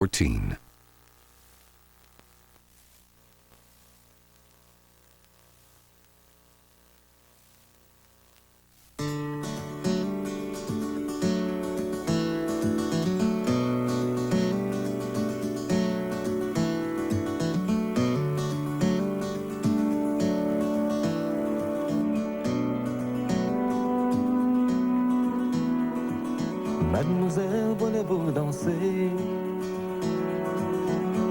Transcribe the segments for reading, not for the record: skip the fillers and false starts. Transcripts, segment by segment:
14. Mademoiselle, voulez-vous danser?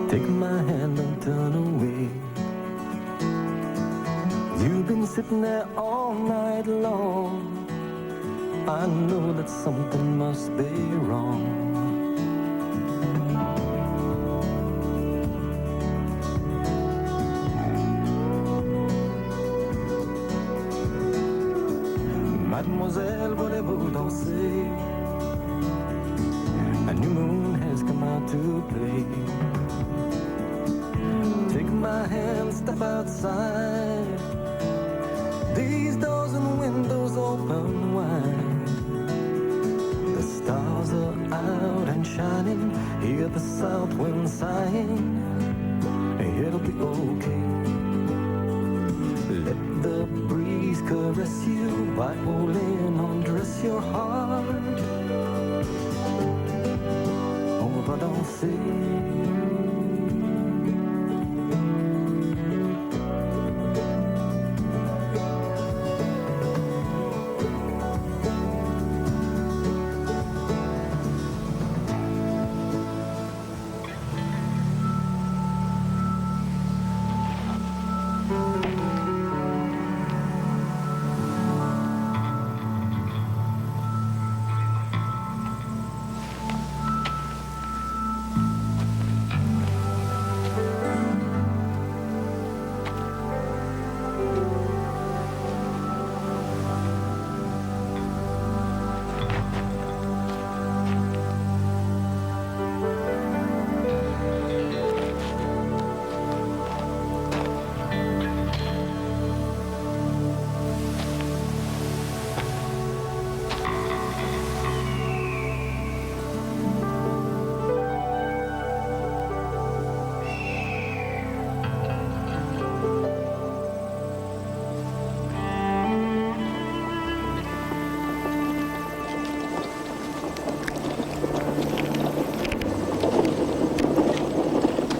Take my hand and turn away. You've been sitting there all night long. I know that something must be wrong. Mademoiselle, voulez-vous danser? A new moon has come out to play. Take my hand, step outside. These doors and windows open wide. The stars are out and shining. Hear the south wind sighing. It'll be okay. Let the breeze caress you. Violin undress your heart. On va danser.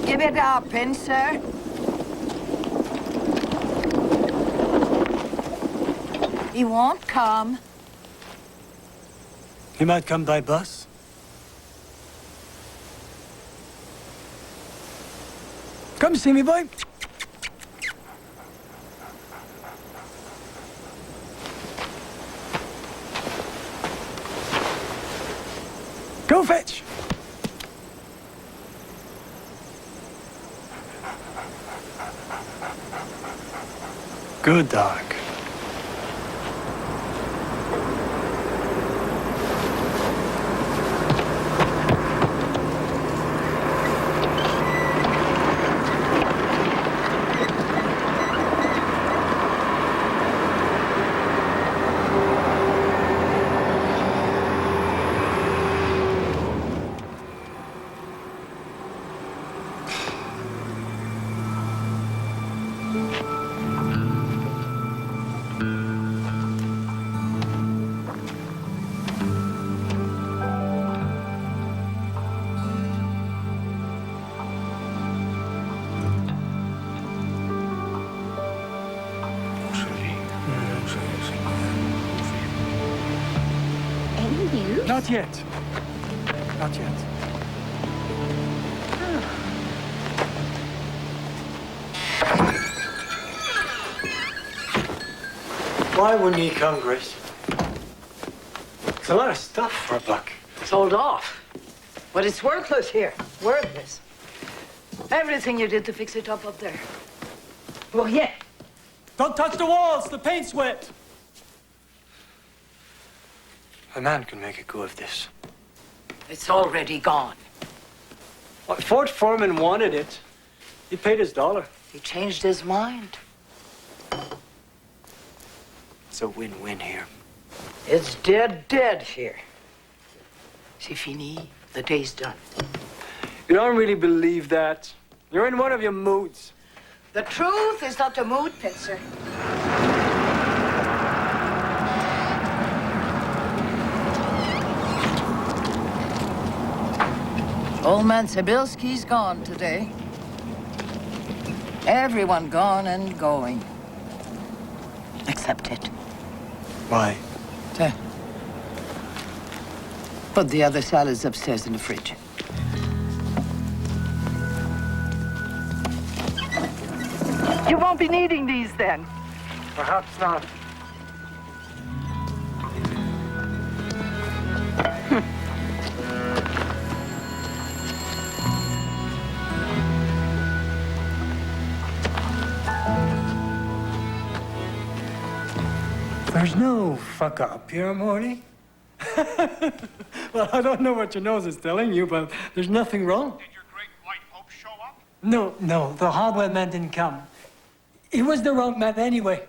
Give it up, pen, sir. He won't come. He might come by bus. Come see me, boy. Go fetch. Good dog. Not yet. Not yet. Why wouldn't he come, Grace? It's a lot of stuff for a buck. Sold off. But it's worthless here. Worthless. Everything you did to fix it up there. Well, yeah. Don't touch the walls. The paint's wet. A man can make a go of this. It's already gone. What, Fort Foreman wanted it. He paid his $1. He changed his mind. It's a win-win here. It's dead here. C'est fini. The day's done. You don't really believe that. You're in one of your moods. The truth is not the mood, Pincer. Old man Sibilski's gone today. Everyone gone and going. Except it. Why? Put the other salads upstairs in the fridge. You won't be needing these then. Perhaps not. There's no fuck up here, Morty. Well, I don't know what your nose is telling you, but there's nothing wrong. Did your great white hope show up? No, the Hardware man didn't come. He was the wrong man anyway.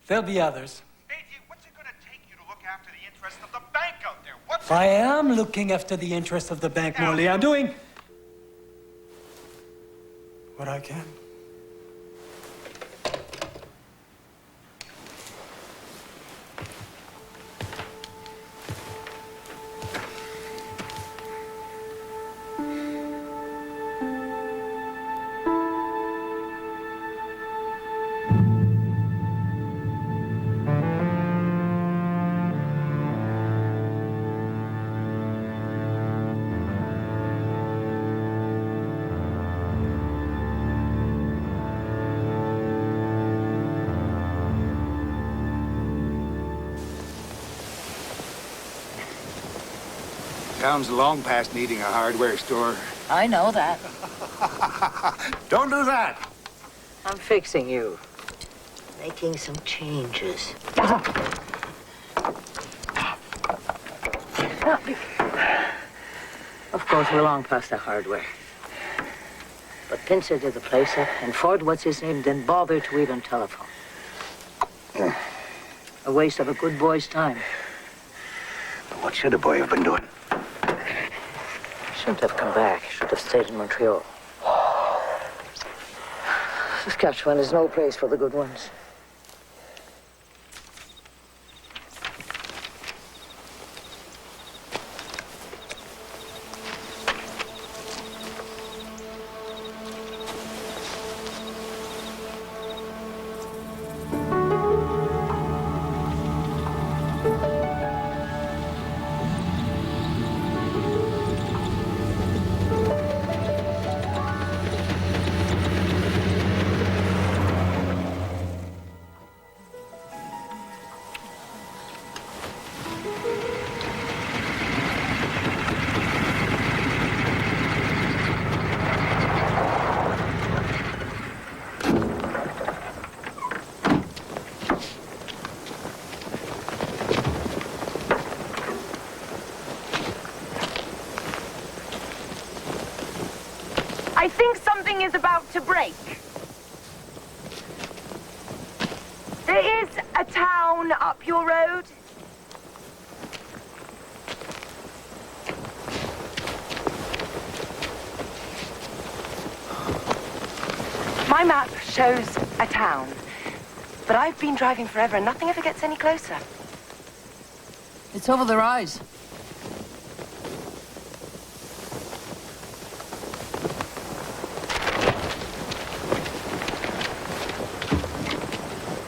There'll be others. AJ, what's it gonna take you to look after the interests of the bank out there? I am looking after the interests of the bank, Morley. I'm doing what I can. Town's long past needing a hardware store. I know that. Don't do that. I'm fixing you. Making some changes. Of course, we're long past the hardware. But Pincer did the place up, and Ford, what's his name, didn't bother to even telephone. A waste of a good boy's time. What should a boy have been doing? Shouldn't have come back. Should have stayed in Montreal. Saskatchewan is no place for the good ones. I think something is about to break. There is a town up your road. My map shows a town, but I've been driving forever and nothing ever gets any closer. It's over the rise.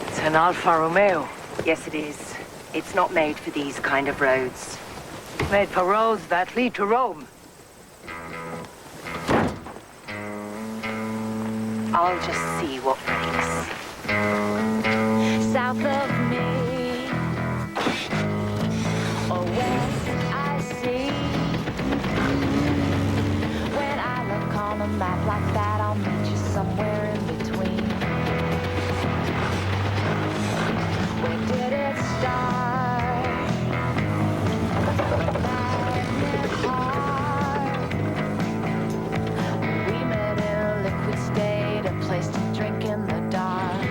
It's an Alfa Romeo. Yes, it is. It's not made for these kind of roads. It's made for roads that lead to Rome. I'll just see what breaks. South of me, or west I see. When I look on a map like that, I'll meet you somewhere in between. Where did it start? Magnet heart. We met in a liquid state, a place to drink in the dark.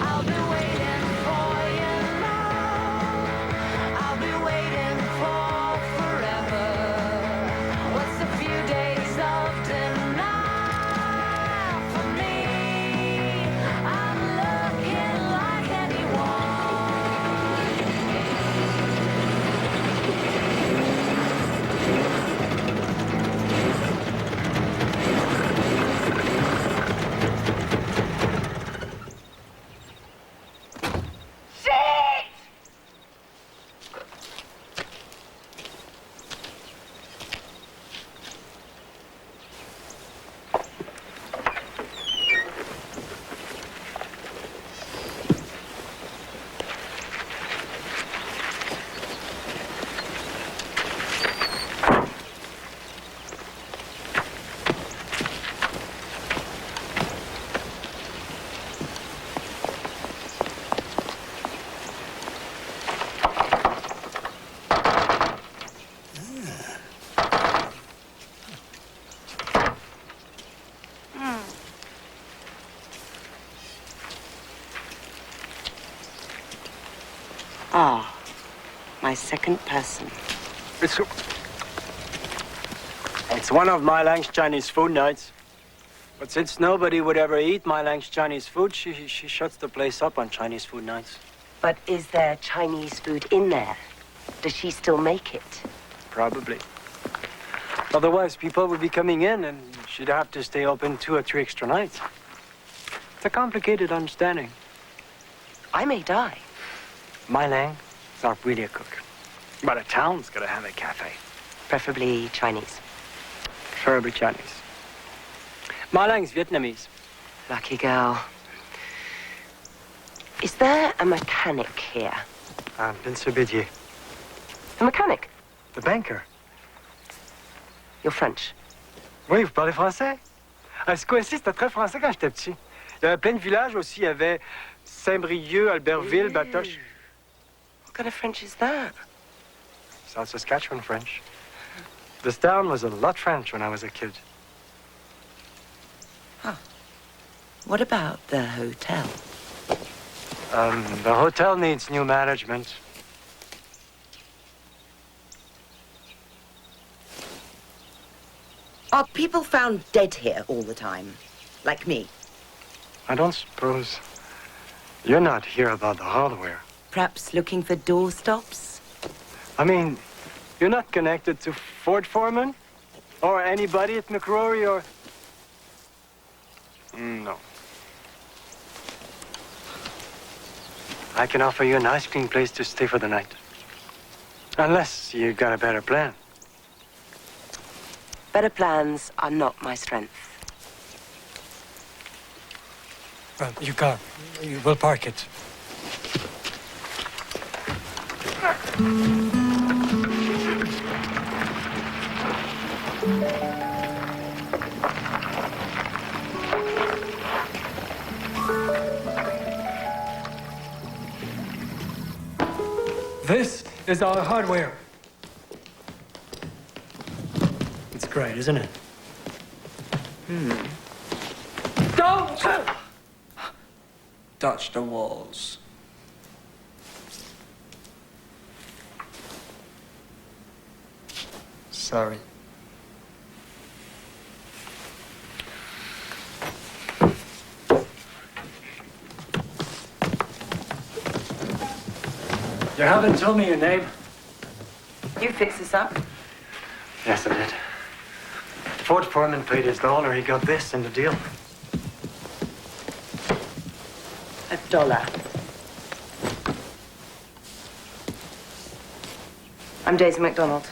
I'll be waiting for you now. I'll be waiting for forever. Ah, my second person. It's one of My Lang's Chinese food nights. But since nobody would ever eat My Lang's Chinese food, she shuts the place up on Chinese food nights. But is there Chinese food in there? Does she still make it? Probably. Otherwise, people would be coming in and she'd have to stay open 2 or 3 extra nights. It's a complicated understanding. I may die. My Lang is not really a cook. But a town's gotta have a cafe. Preferably Chinese. Preferably Chinese. My Lang's Vietnamese. Lucky girl. Is there a mechanic here? Vincent Bidier. A mechanic? The banker. You're French. Oui, vous parlez français? Ce coin-ci, c'était très français quand j'étais petit. Il y avait plein de villages aussi. Il y avait Saint-Brieuc, Albertville, Batoche. What kind of French is that? South Saskatchewan French. This town was a lot French when I was a kid. What about the hotel? The hotel needs new management. Are people found dead here all the time? Like me? I don't suppose you're not here about the hardware. Perhaps looking for doorstops? I mean, you're not connected to Ford Foreman? Or anybody at McCrory or... No. I can offer you a nice clean place to stay for the night. Unless you got a better plan. Better plans are not my strength. Well, you car. We'll park it. This is our hardware. It's great, isn't it? Don't touch the walls. Sorry. You haven't told me your name. You fix this up? Yes, I did. Ford Foreman paid his dollar. He got this in the deal. $1. I'm Daisy MacDonald.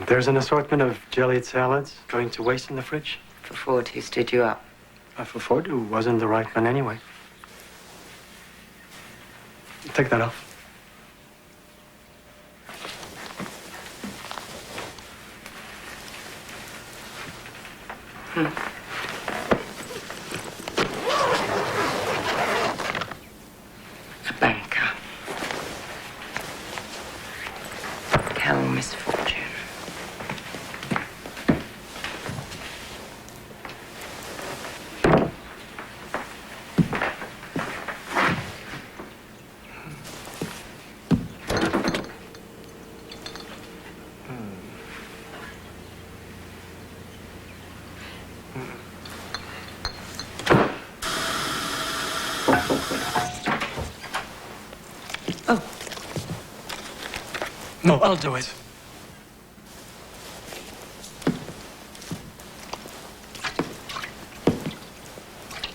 There's an assortment of jellied salads going to waste in the fridge. For Ford, who stood you up. For Ford, who wasn't the right one anyway. Take that off. A banker. Hell misfortune. No, I'll do it.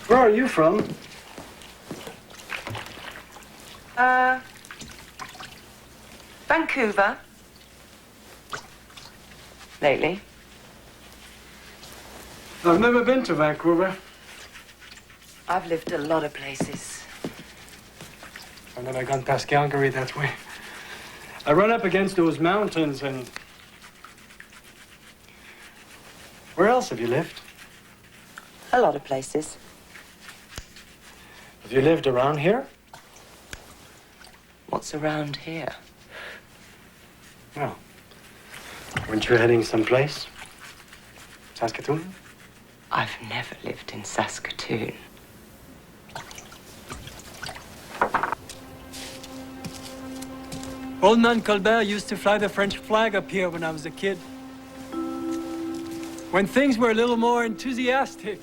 Where are you from? Vancouver. Lately. I've never been to Vancouver. I've lived a lot of places. I've never gone past Calgary that way. I run up against those mountains and... Where else have you lived? A lot of places. Have you lived around here? What's around here? No. Weren't you heading someplace? Saskatoon? I've never lived in Saskatoon. Old man Colbert used to fly the French flag up here when I was a kid. When things were a little more enthusiastic.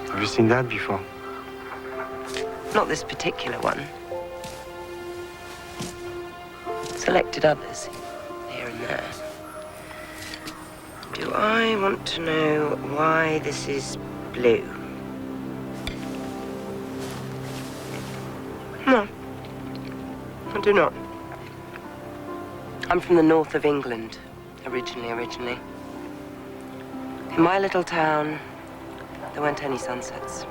Have you seen that before? Not this particular one. Selected others, here and there. Do I want to know why this is blue? No, I do not. I'm from the north of England, originally. In my little town, there weren't any sunsets.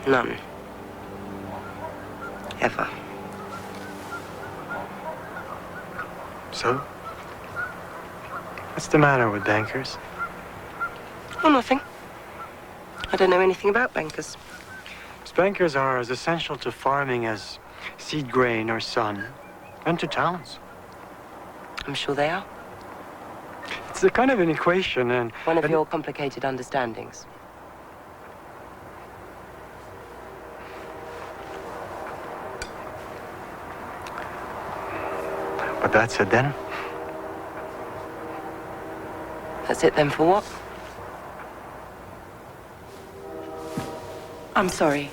None. Ever. So? What's the matter with bankers? Oh, nothing. I don't know anything about bankers. Bankers are as essential to farming as seed grain or sun, and to towns. I'm sure they are. It's a kind of an equation, and... One of your complicated understandings. But that's it then? That's it then for what? I'm sorry.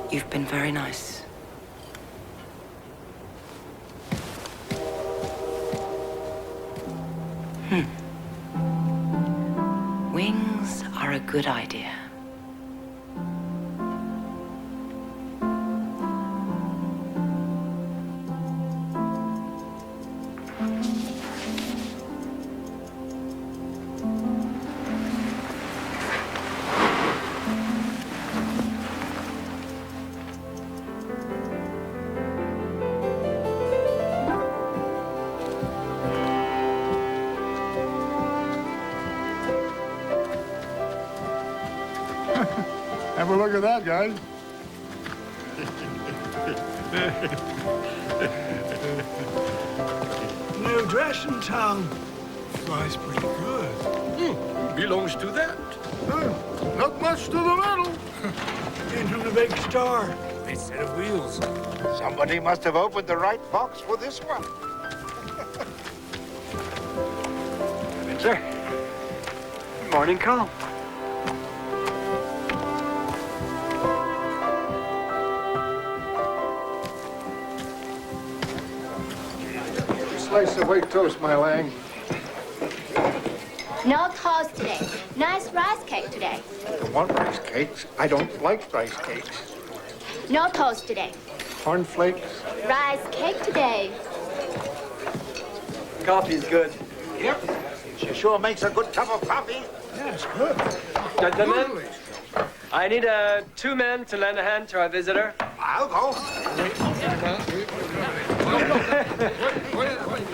You've been very nice. Wings are a good idea. Have a look at that, guys. New dress in town. Flies pretty good. Belongs to that. Not much to the middle. Into the big star. Nice set of wheels. Somebody must have opened the right box for this one. Come in, sir. Good morning, Carl. Slice of white toast, my lang. No toast today. Nice rice cake today. I want rice cakes. I don't like rice cakes. No toast today. Cornflakes. Rice cake today. Coffee's good. Yep. She sure makes a good cup of coffee. Yeah, it's good. Gentlemen, I need 2 men to lend a hand to our visitor. I'll go.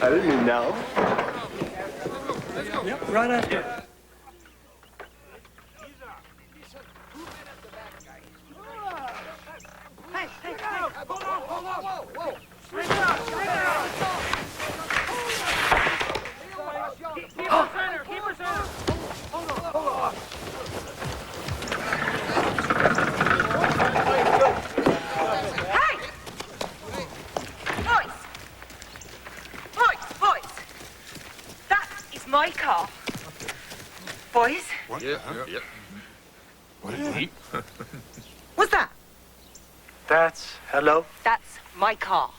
I didn't know. Yep, right after. My car. Boys? What? Yeah. What did you eat? What's that? That's... hello? That's my car.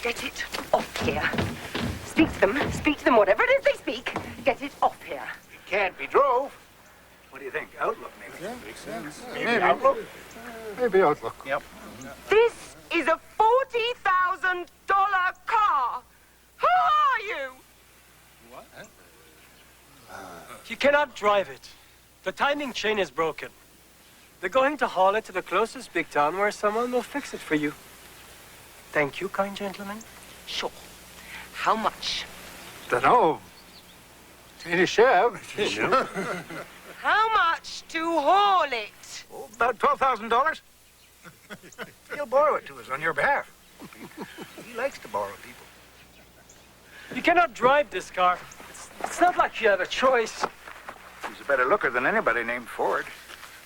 Get it off here. Speak to them, whatever it is they speak. Get it off here. It can't be drove. What do you think? Outlook, maybe? Yeah, makes sense. Maybe Outlook. Maybe Outlook. Yep. This is a $40,000 car. Who are you? You cannot drive it. The timing chain is broken. They're going to haul it to the closest big town where someone will fix it for you. Thank you, kind gentlemen. Sure. How much? Dunno. Ain't a chef. How much to haul it? Oh, about $12,000. He'll borrow it to us on your behalf. He likes to borrow people. You cannot drive this car. It's not like you have a choice. He's a better looker than anybody named Ford.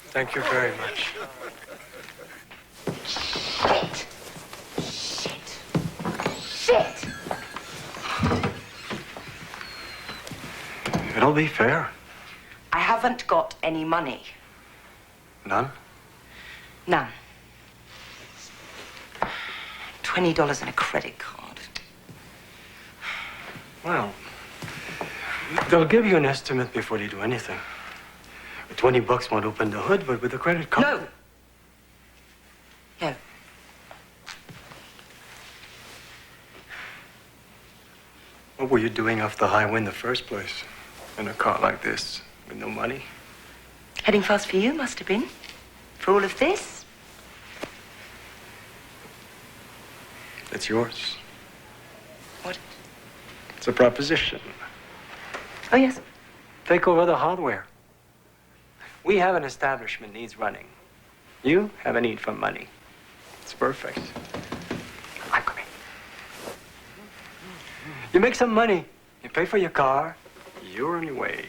Thank you very much. Shit! Shit! Shit! It'll be fair. I haven't got any money. None? None. $20 in a credit card. Well, they'll give you an estimate before they do anything. $20 won't open the hood, but with a credit card... No. No. What were you doing off the highway in the first place? In a car like this, with no money? Heading fast for you, must have been. For all of this. It's yours. What? It's a proposition. Oh, yes. Take over the hardware. We have an establishment needs running. You have a need for money. It's perfect. I'm coming. You make some money. You pay for your car. You're on your way.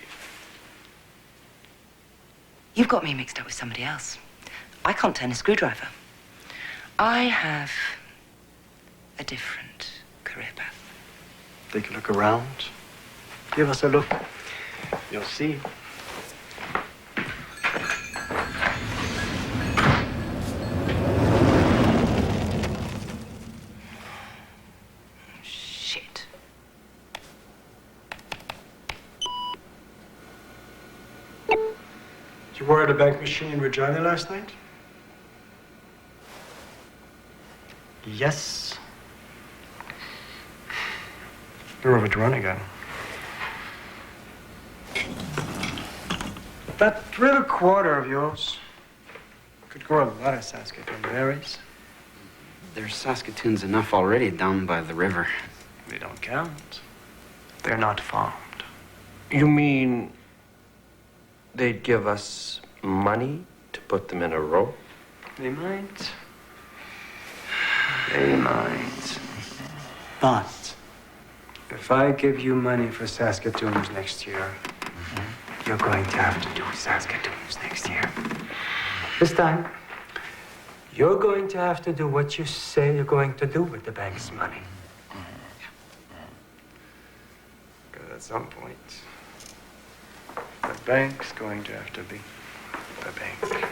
You've got me mixed up with somebody else. I can't turn a screwdriver. I have a different career path. Take a look around. Give us a look. You'll see. Shit. You were at a bank machine in Regina last night? Yes. You're overdrawn again. That little quarter of yours could grow a lot of Saskatoon berries. There's Saskatoons enough already down by the river. They don't count. They're not farmed. You mean they'd give us money to put them in a row? They might. They might. But if I give you money for Saskatoons next year, you're going to have to do Saskatoons next year. This time, you're going to have to do what you say you're going to do with the bank's money. Because at some point, the bank's going to have to be the bank.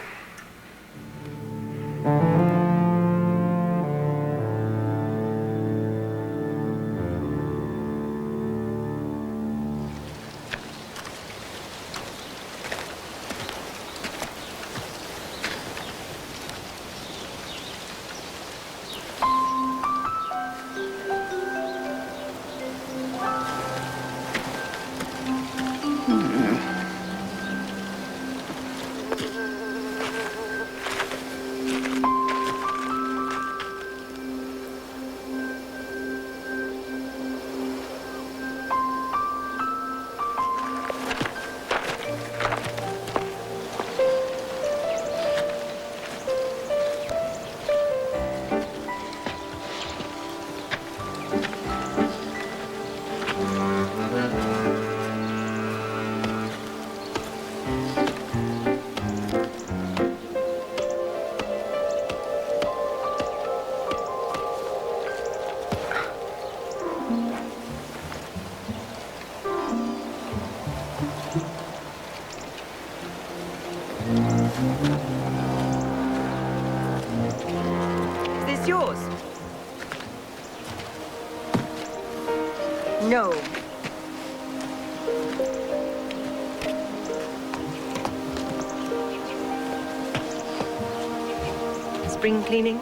Is this yours? No. Spring cleaning?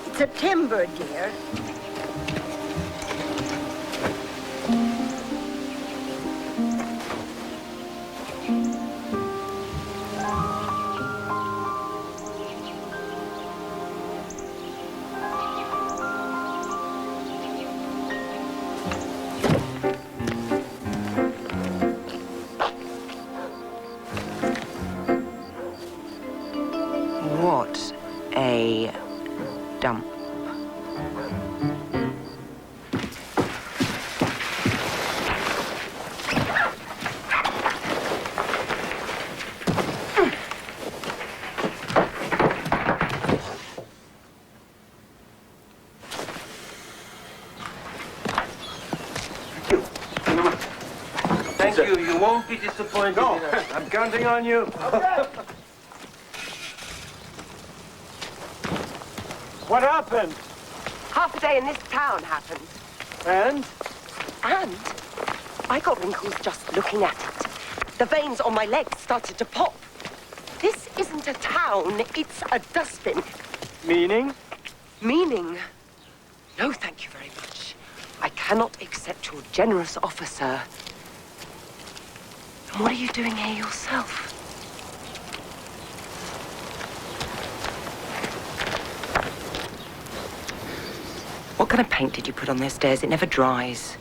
It's a timber, dear. you. You won't be disappointed. No, I'm counting on you. What happened? Half a day in this town happened. And? And I got wrinkles just looking at it. The veins on my legs started to pop. This isn't a town, it's a dustbin. Meaning? Meaning, no thank you very much. I cannot accept your generous offer, sir. And what are you doing here yourself? What kind of paint did you put on those stairs? It never dries.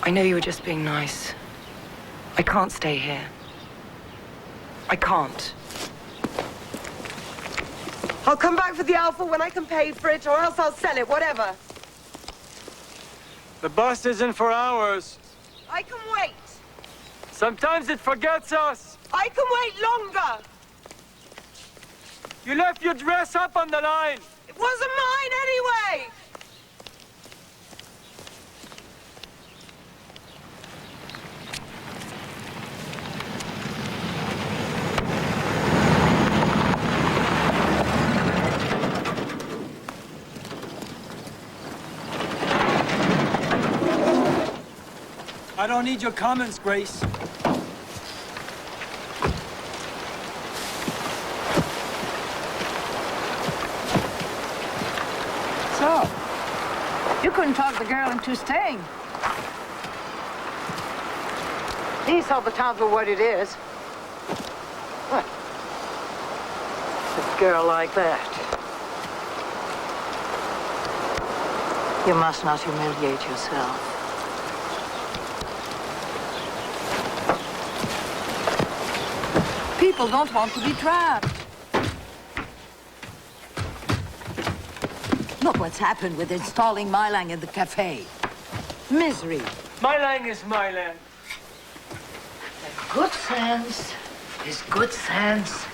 I know you were just being nice. I can't stay here. I can't. I'll come back for the Alpha when I can pay for it, or else I'll sell it, whatever. The bus isn't for hours. I can wait. Sometimes it forgets us. I can wait longer. You left your dress up on the line. It wasn't mine anyway. I don't need your comments, Grace. So, you couldn't talk the girl into staying. He saw the town for what it is. What? A girl like that. You must not humiliate yourself. People don't want to be trapped. Look what's happened with installing Mylang in the cafe. Misery. Mylang is Mylang. Good sense is good sense.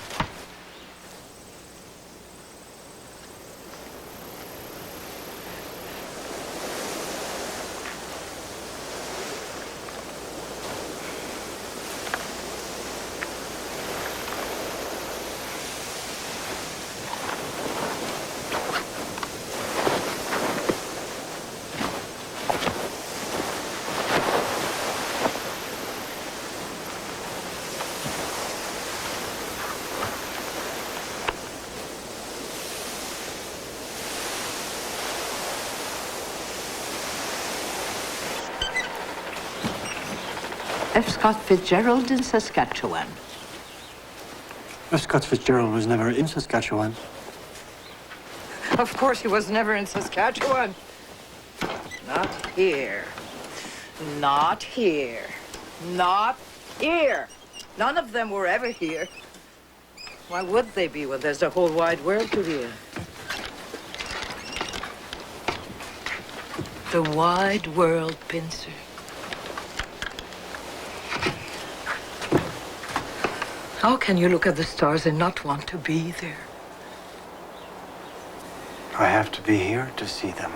F. Scott Fitzgerald in Saskatchewan. F. Scott Fitzgerald was never in Saskatchewan. Of course he was never in Saskatchewan. Not here. Not here. Not here. None of them were ever here. Why would they be when there's a whole wide world to be in? The wide world, Pincer. How can you look at the stars and not want to be there? I have to be here to see them.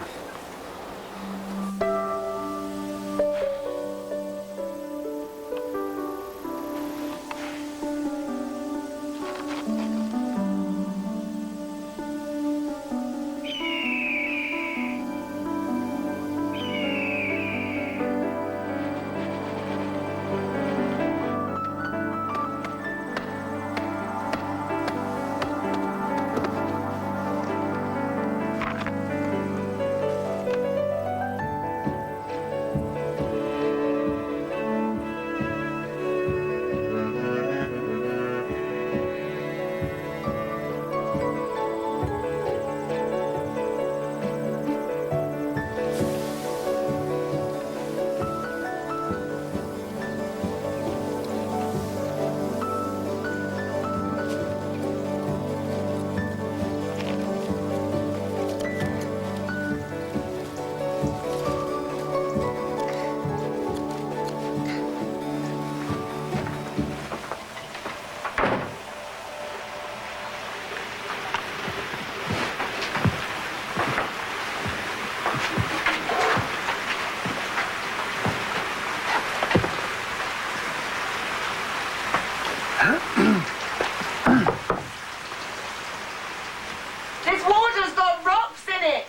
This water's got rocks in it.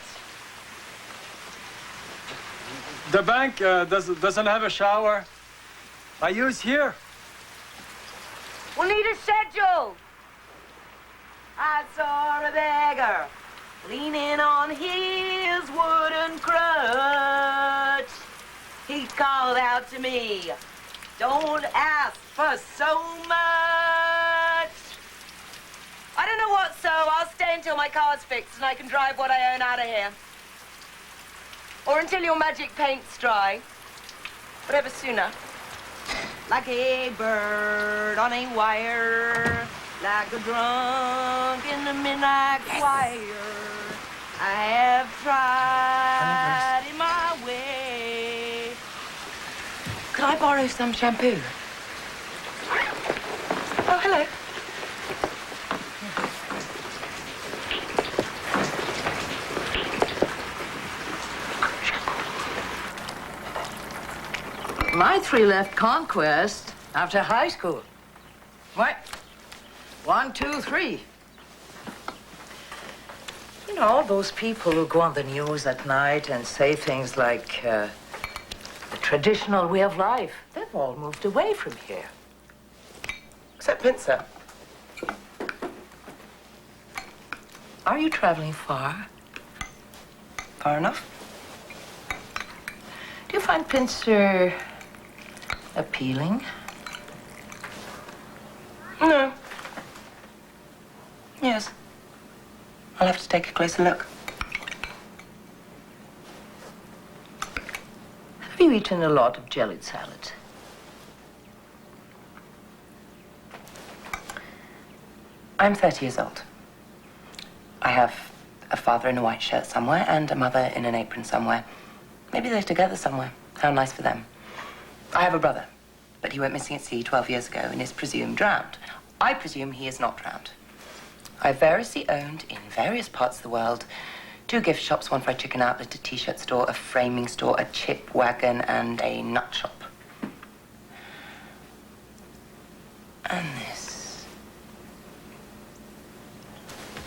The bank doesn't have a shower. I use here. We'll need a schedule. I saw a beggar leaning on his wooden crutch. He called out to me, don't ask for so much. I don't know what, so I'll stay until my car's fixed and I can drive what I own out of here. Or until your magic paint's dry. Whatever sooner. Like a bird on a wire, like a drunk in the midnight choir. I have tried in my way. Can I borrow some shampoo? Oh, hello. My three left Conquest after high school. What? 1, 2, 3. You know, all those people who go on the news at night and say things like the traditional way of life, they've all moved away from here. Except Pincer. Are you traveling far? Far enough. Do you find Pincer appealing? No. Yes. I'll have to take a closer look. Have you eaten a lot of jellied salad? I'm 30 years old. I have a father in a white shirt somewhere and a mother in an apron somewhere. Maybe they're together somewhere. How nice for them. I have a brother, but he went missing at sea 12 years ago and is presumed drowned. I presume he is not drowned. I've variously owned in various parts of the world 2 gift shops, 1 fried chicken outlet, a t-shirt store, a framing store, a chip wagon, and a nut shop. And this.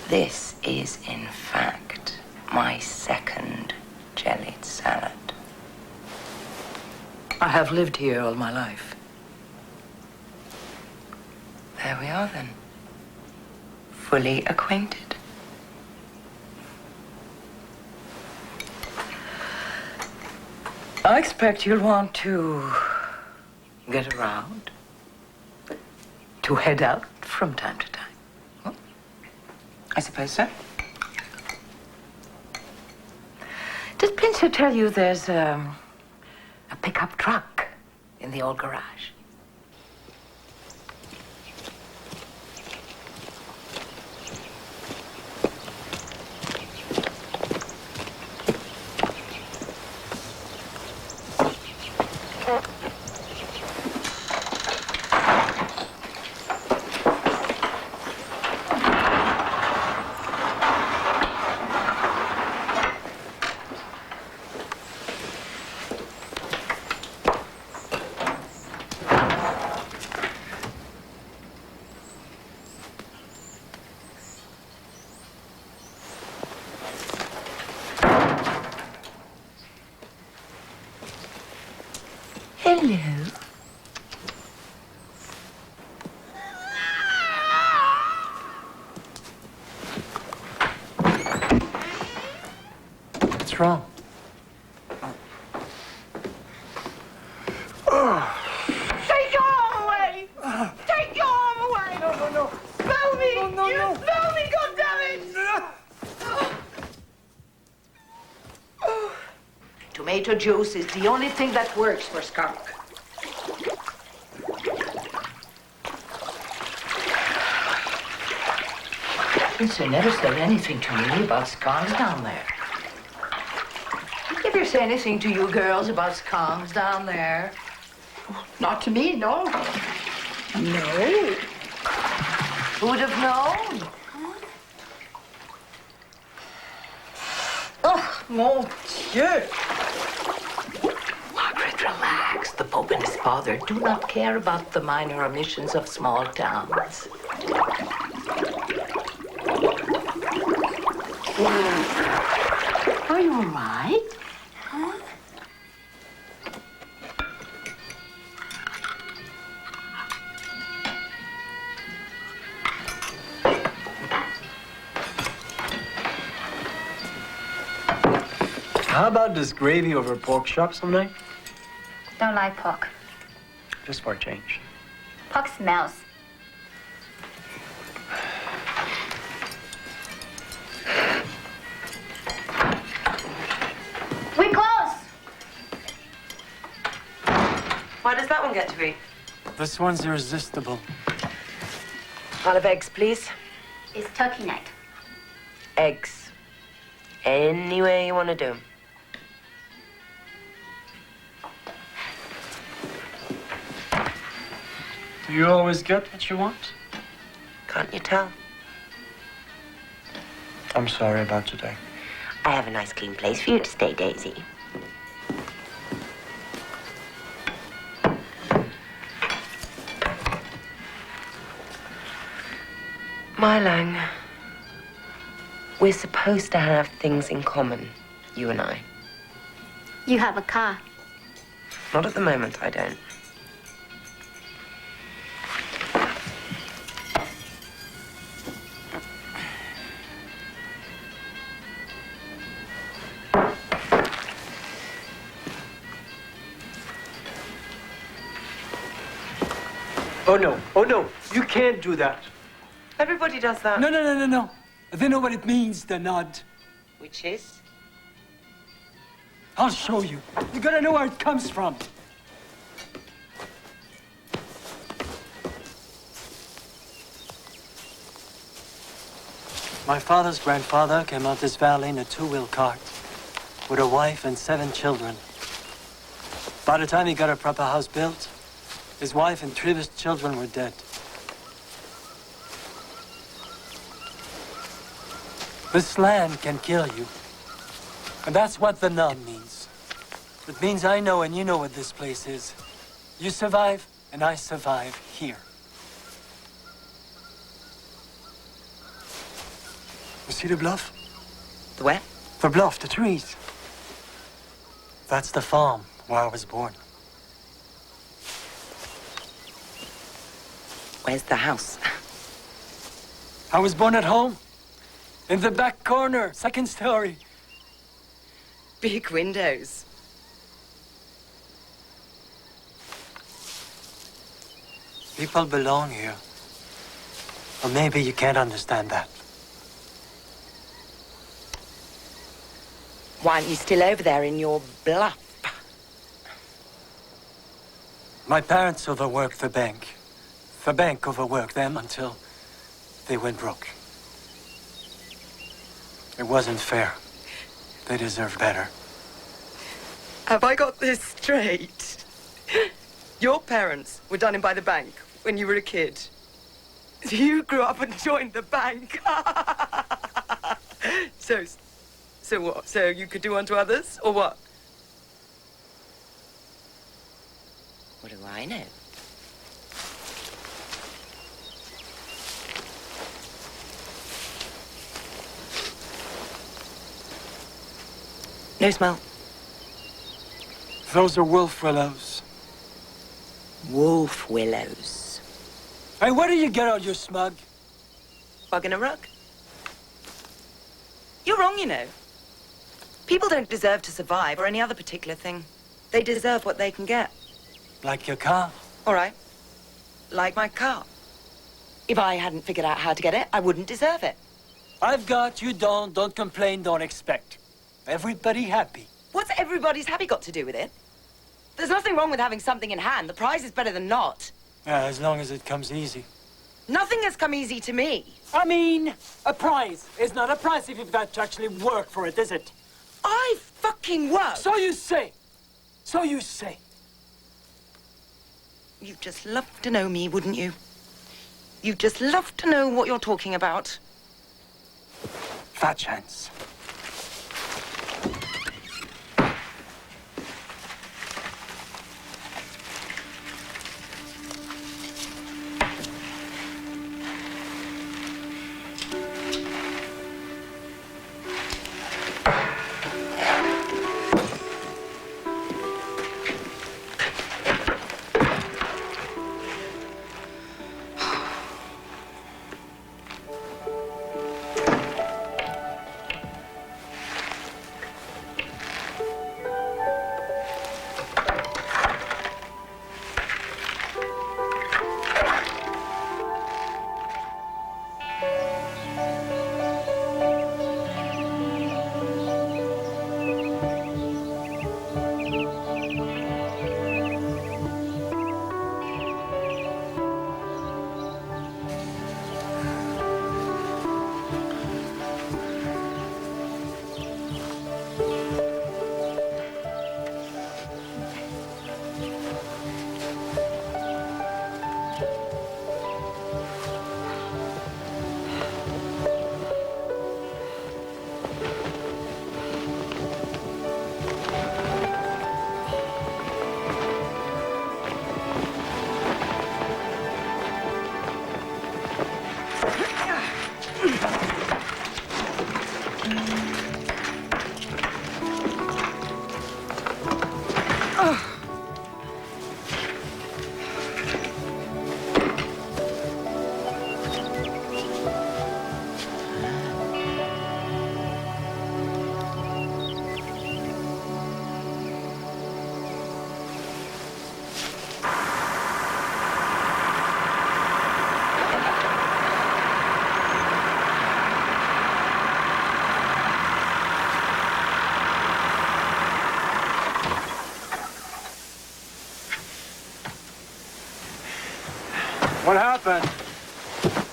This is, in fact, my second jellied salad. I have lived here all my life. There we are, then. Fully acquainted. I expect you'll want to get around, to head out from time to time. Huh? I suppose so. Did Pincer tell you there's a pickup truck in the old garage? Hello. What's wrong? Take your arm away! Take your arm away! No. Spell me! No. You spell me, goddammit! Tomato juice is the only thing that works for skunk. Pincer never said anything to me about skunks down there. Did he ever say anything to you girls about skunks down there? Not to me, no. No. Who would have known? Oh, mon Dieu. Margaret, relax. the Pope and his father do not care about the minor omissions of small towns. Are you all right? Huh? How about this gravy over pork chop some night? Don't like pork. Just for a change. Pork smells. We close. Why does that one get to be? This one's irresistible. Pile of eggs, please. It's turkey night. Eggs. Any way you want to do 'em. Do you always get what you want? Can't you tell? I'm sorry about today. I have a nice clean place for you to stay, Daisy. My Lang, we're supposed to have things in common, you and I. You have a car. Not at the moment, I don't. Oh, no. Oh, no. You can't do that. Everybody does that. No. They know what it means, the nod. Which is? I'll show you. You gotta know where it comes from. My father's grandfather came out this valley in a two-wheel cart with a wife and 7 children. By the time he got a proper house built, his wife and 3 of his children were dead. This land can kill you. And that's what the nod means. It means I know and you know what this place is. You survive and I survive here. You see the bluff? The where? The bluff, the trees. That's the farm where I was born. Where's the house? I was born at home. In the back corner, 2nd story. Big windows. People belong here. Or maybe you can't understand that. Why aren't you still over there in your bluff? My parents overworked the bank. The bank overworked them until they went broke. It wasn't fair. They deserved better. Have I got this straight? Your parents were done in by the bank when you were a kid. You grew up and joined the bank. So what? So you could do unto others, or what? What do I know? No smell. Those are wolf willows. Wolf willows. Hey, where do you get all your smug? Bug in a rug. You're wrong, you know. People don't deserve to survive or any other particular thing. They deserve what they can get. Like your car? All right. Like my car. If I hadn't figured out how to get it, I wouldn't deserve it. I've got, you don't complain, don't expect. Everybody happy. What's everybody's happy got to do with it? There's nothing wrong with having something in hand. The prize is better than not. As long as it comes easy. Nothing has come easy to me. I mean, a prize is not a prize if you've got to actually work for it, is it? I fucking work. So you say. So you say. You'd just love to know me, wouldn't you? You'd just love to know what you're talking about. Fat chance.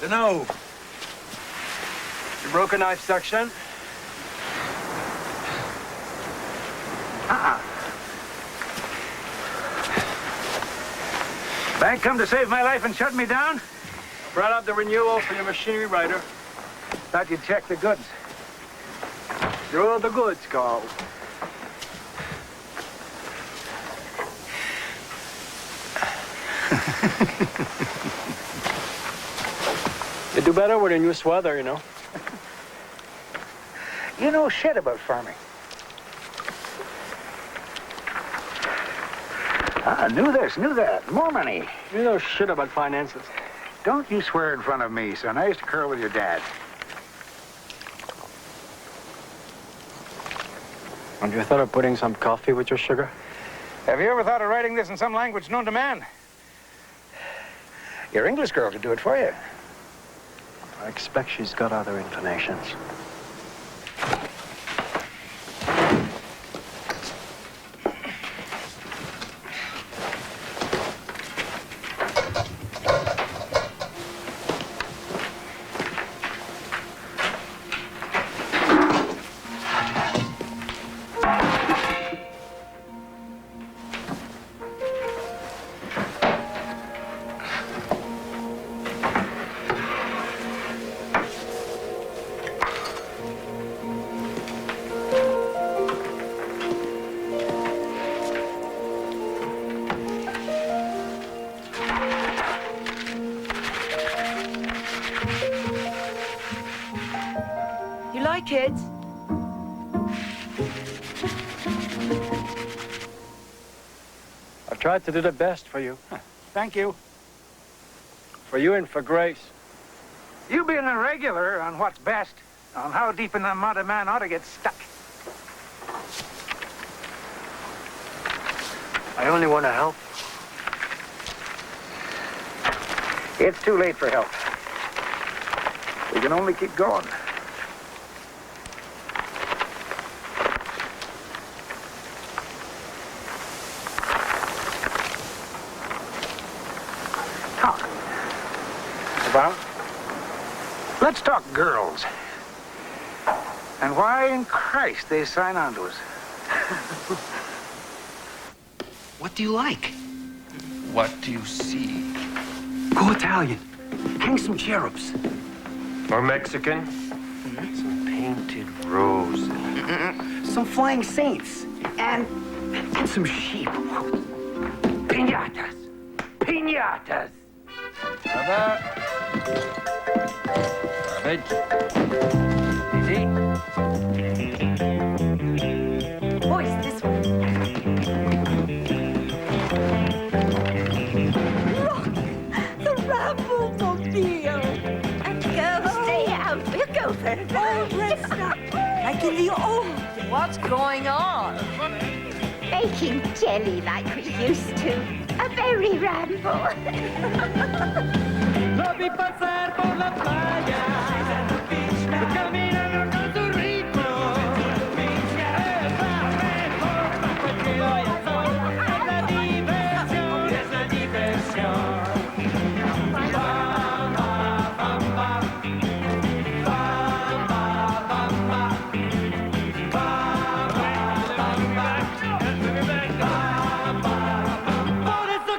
Dunno. You broke a knife section? Bank come to save my life and shut me down? Brought up the renewal for your machinery rider. Thought you'd check the goods. Throw the goods, Carl. You do better with a new sweater, you know. You know shit about farming. Knew this, knew that. More money. You know shit about finances. Don't you swear in front of me, son. I used to curl with your dad. Have you thought of putting some coffee with your sugar? Have you ever thought of writing this in some language known to man? Your English girl could do it for you. I expect she's got other inclinations. You like it? I've tried to do the best for you. Thank you. For you and for Grace. You being a regular on what's best, on how deep in the mud a man ought to get stuck. I only want to help. It's too late for help. We can only keep going. Talk. About? Let's talk girls. And why in Christ they sign on to us. What do you like? What do you see? Go Italian. Hang some cherubs. Or Mexican? Some painted roses. Some flying saints. And some sheep. Piñatas. Piñatas. Easy. Boys, this one. Look, the Ramble-mobile. And go, stay out. We'll go for a All dressed up, like in the old days. What's going on? baking jelly like we used to. A very ramble. Lo vi pasar por la playa, caminando con su ritmo. Es la mejor para que hoy el sol. Es la diversión, es la diversión. Por eso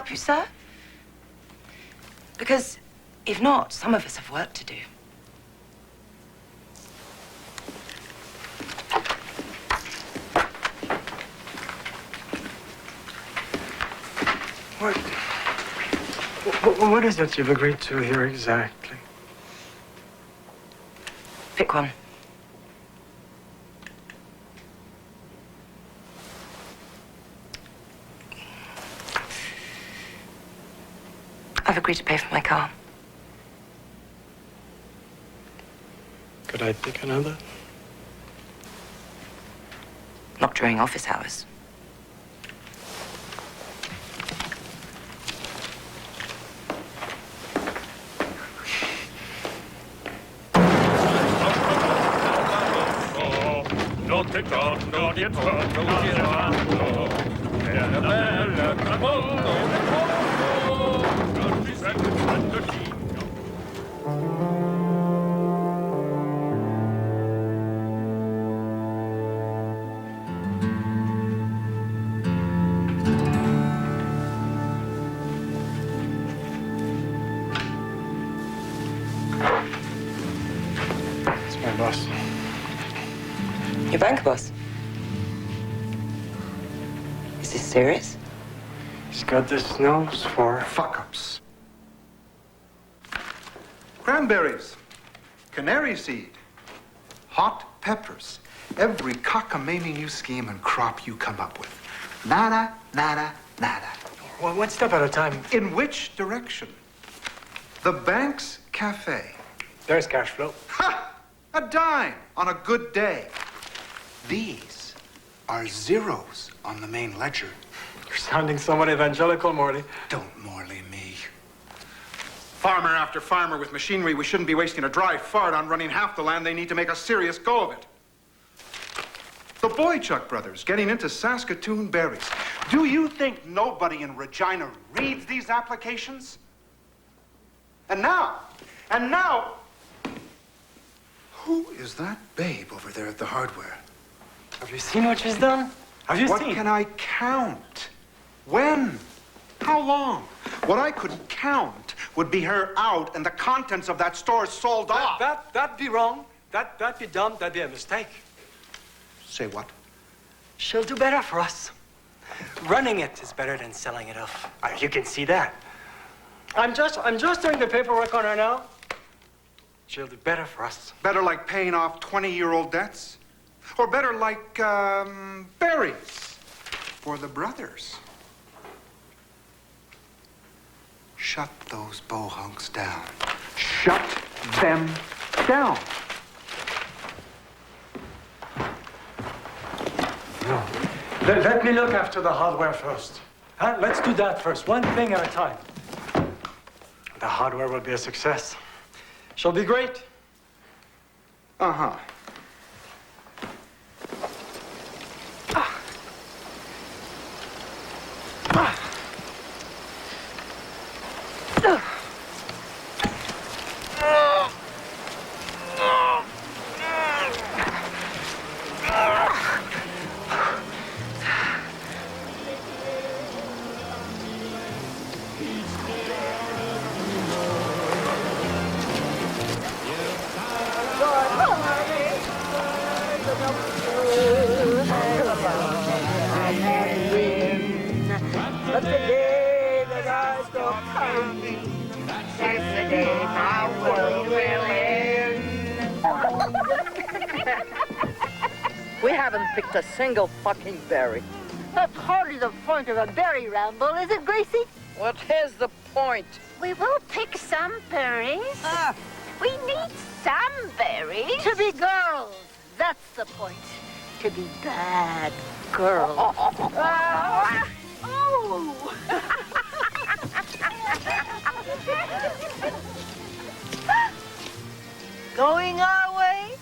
help you, sir? Because if not, some of us have work to do. What is it you've agreed to here exactly? Pick one. I've agreed to pay for my car. Could I pick another? Not during office hours. It's my boss. Your bank boss? Is this serious? He's got this nose for fuck-ups. Cranberries, canary seed, hot peppers, every cockamamie new scheme and crop you come up with. Nada, nada, nada. Well, one step at a time. In which direction? The bank's cafe. There's cash flow. Ha! A dime on a good day. These are zeros on the main ledger. You're sounding somewhat evangelical, Morley. Don't Morley me. Farmer after farmer with machinery, we shouldn't be wasting a dry fart on running half the land. They need to make a serious go of it. The Boychuk brothers getting into Saskatoon berries. Do you think nobody in Regina reads these applications? And now, who is that babe over there at the hardware? Have you seen what she's done? Have you What seen? can I count? When? How long? What I could count would be her out and the contents of that store sold off. That'd be wrong. That'd be dumb. That'd be a mistake. Say what? She'll do better for us. Running it is better than selling it off. You can see that. I'm just doing the paperwork on her now. She'll do better for us. Better like paying off 20-year-old debts? Or better like, berries for the brothers? Shut those bohunks down. Shut them down. No. Let me look after the hardware first. Huh? Let's do that first, one thing at a time. The hardware will be a success. She'll be great. Uh-huh. But the day that I stop counting, that's the day my world will end. We haven't picked a single fucking berry. That's hardly the point of a berry ramble, is it, Gracie? What is the point? We will pick some berries. We need some berries. To be girls. That's the point. To be bad girls. Oh! Going our way?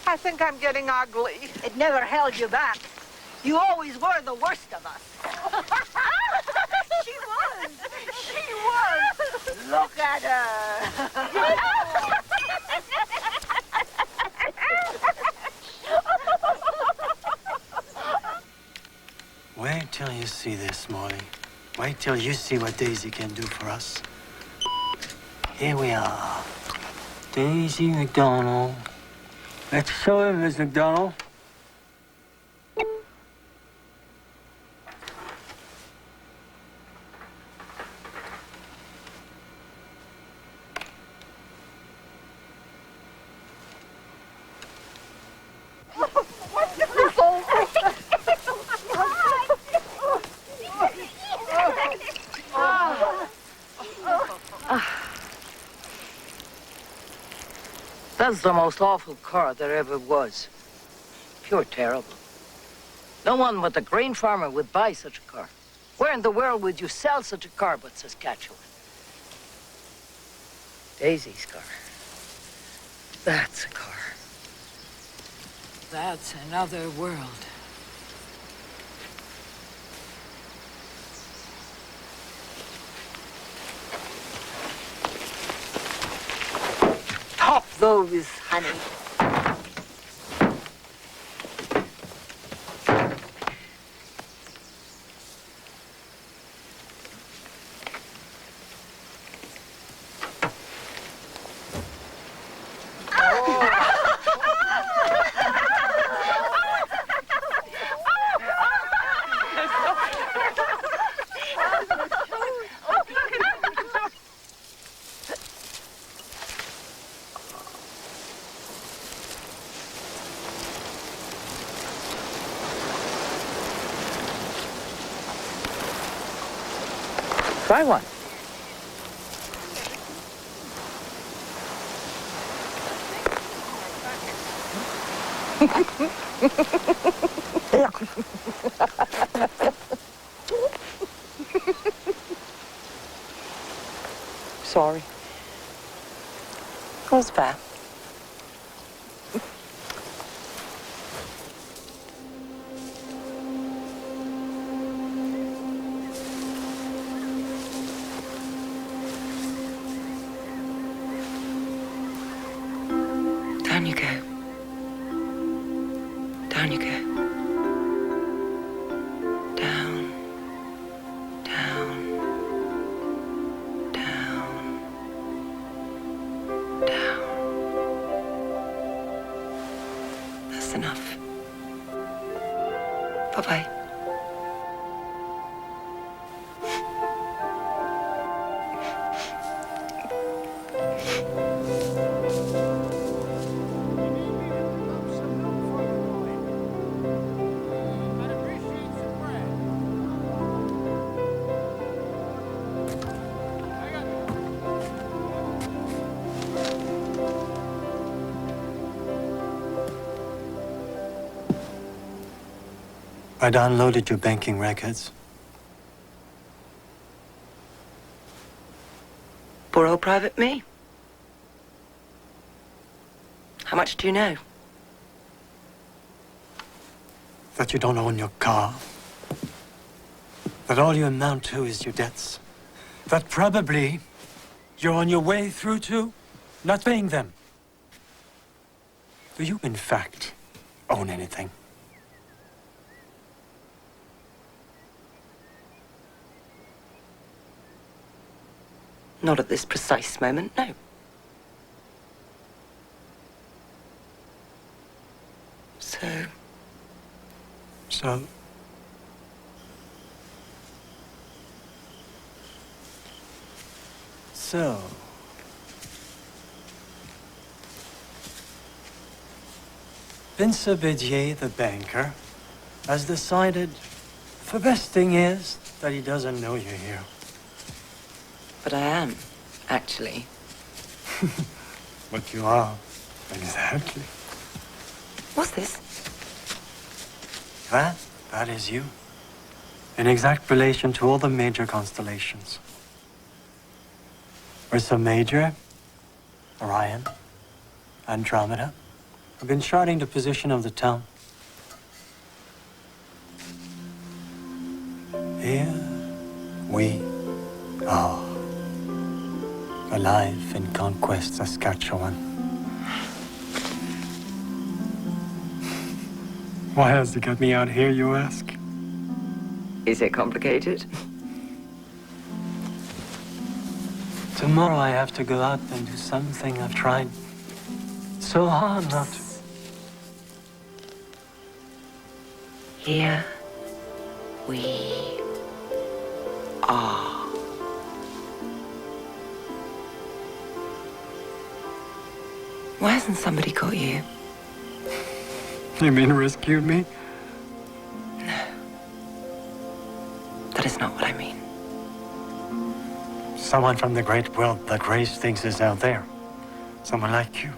I think I'm getting ugly. It never held you back. You always were the worst of us. She was. She was. Look at her. see this, Molly. Wait till you see what Daisy can do for us. Here we are. Daisy McDonald. Let's show him, Miss McDonald. That's the most awful car there ever was. Pure terrible. No one but the grain farmer would buy such a car. Where in the world would you sell such a car but Saskatchewan? Daisy's car. That's a car. That's another world. Top those, honey. Try one. Sorry. It was bad. Down you go. Down you go. Down. Down. Down. Down. That's enough. Bye-bye. I downloaded your banking records. Poor old private me. How much do you know? That you don't own your car. That all you amount to is your debts. That probably you're on your way through to not paying them. Do you, in fact, own anything? Not at this precise moment, no. So? Vincent Bédier, the banker, has decided the best thing is that he doesn't know you're here. But I am, actually. But you are, exactly. What's this? That is you. In exact relation to all the major constellations. Ursa Major, Orion, Andromeda have been charting the position of the town. Here we are. Alive in Conquest, Saskatchewan. Why has he got me out here, you ask? Is it complicated? Tomorrow I have to go out and do something I've tried so hard not to. Here we are. Why hasn't somebody got you? You mean rescued me? No. That is not what I mean. Someone from the great world that raised things is out there. Someone like you.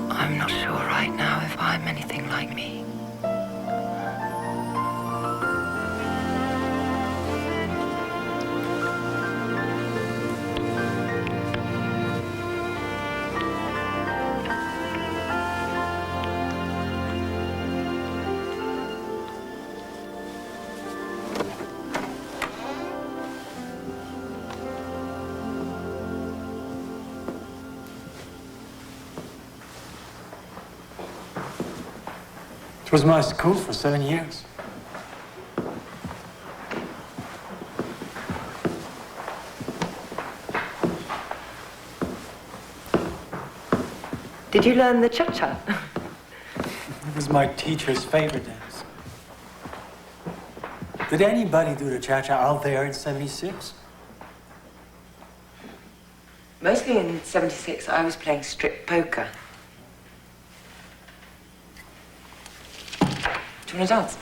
I'm not sure right now if I'm anything like me. It was my school for 7 years. Did you learn the cha-cha? It was my teacher's favorite dance. Did anybody do the cha-cha out there in 76? Mostly in 76, I was playing strip poker. Do you want to dance?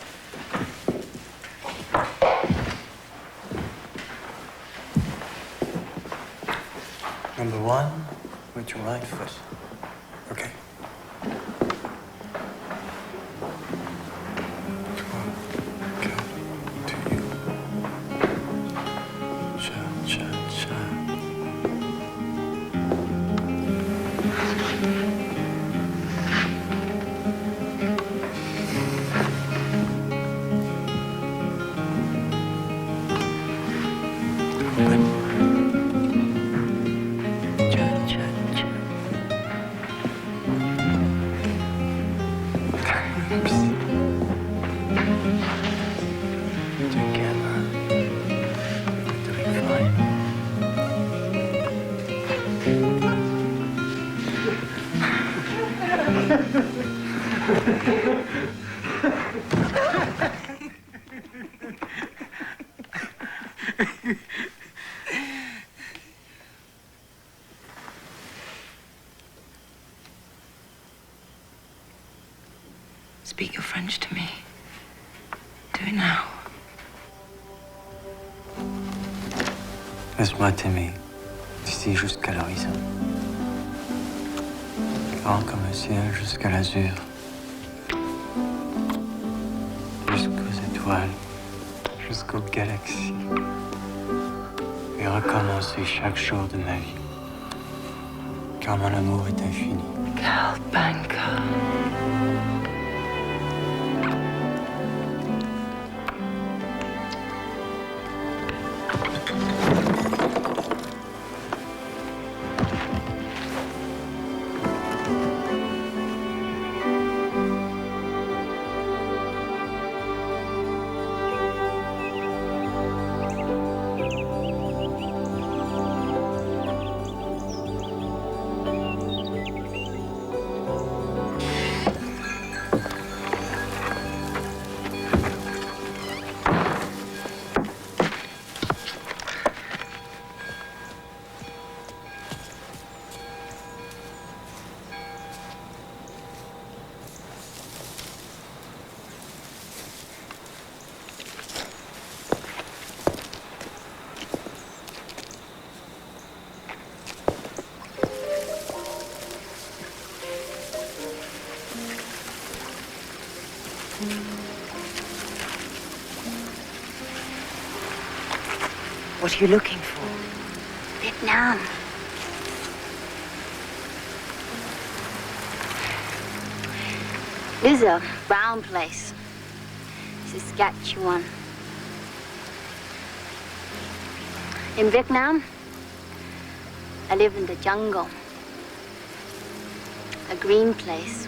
Number one, with your right foot. Okay. Speak your French to me. Do it now. Laisse-moi t'aimer, d'ici jusqu'à l'horizon. Grand comme le ciel jusqu'à l'azur. Jusqu'aux étoiles, jusqu'aux galaxies. Et recommencer chaque jour de ma vie. Car mon amour est infini. Cal Banker. What are you looking for? Vietnam. This is a brown place. Saskatchewan. In Vietnam, I live in the jungle. A green place.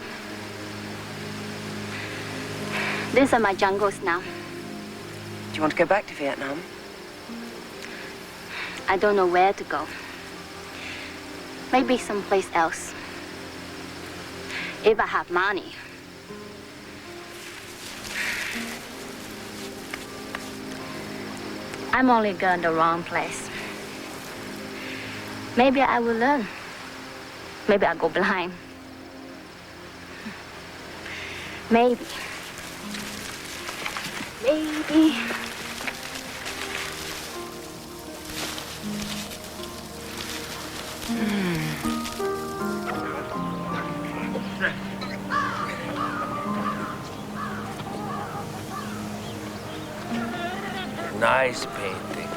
These are my jungles now. Do you want to go back to Vietnam? I don't know where to go. Maybe someplace else. If I have money. I'm only going the wrong place. Maybe I will learn. Maybe I'll go blind. Maybe. Maybe. Nice painting.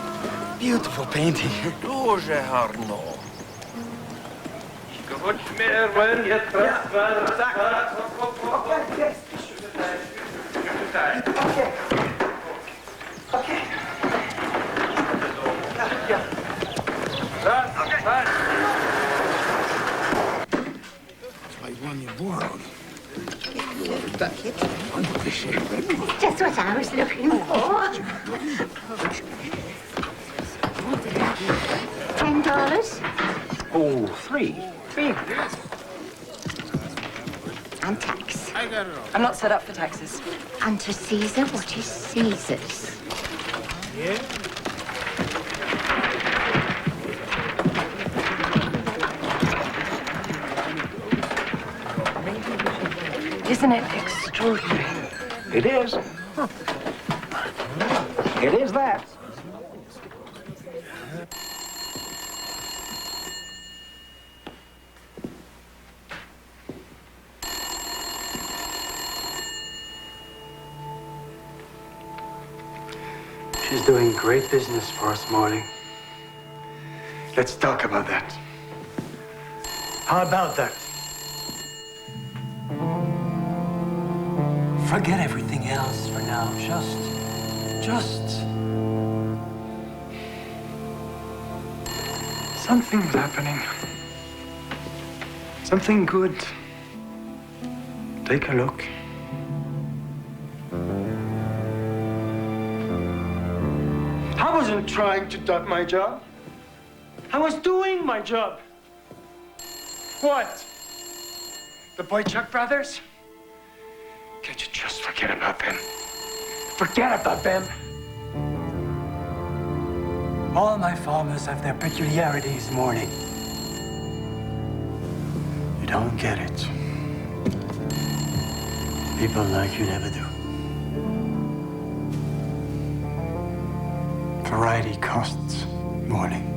Beautiful painting. Дуже гарно. Just what I was looking for. $10. Oh, three. And tax. I'm not set up for taxes. Unto Caesar what is Caesar's. Yeah? Isn't it extraordinary? It is. It is that. She's doing great business for us, Morning. Let's talk about that. How about that? Forget everything else for now. Just... Something's happening. Something good. Take a look. I wasn't trying to duck my job. I was doing my job. What? The Boychuk brothers? Can't you just forget about them? Forget about them. All my farmers have their peculiarities, Morning. You don't get it. People like you never do. Variety costs, Morning.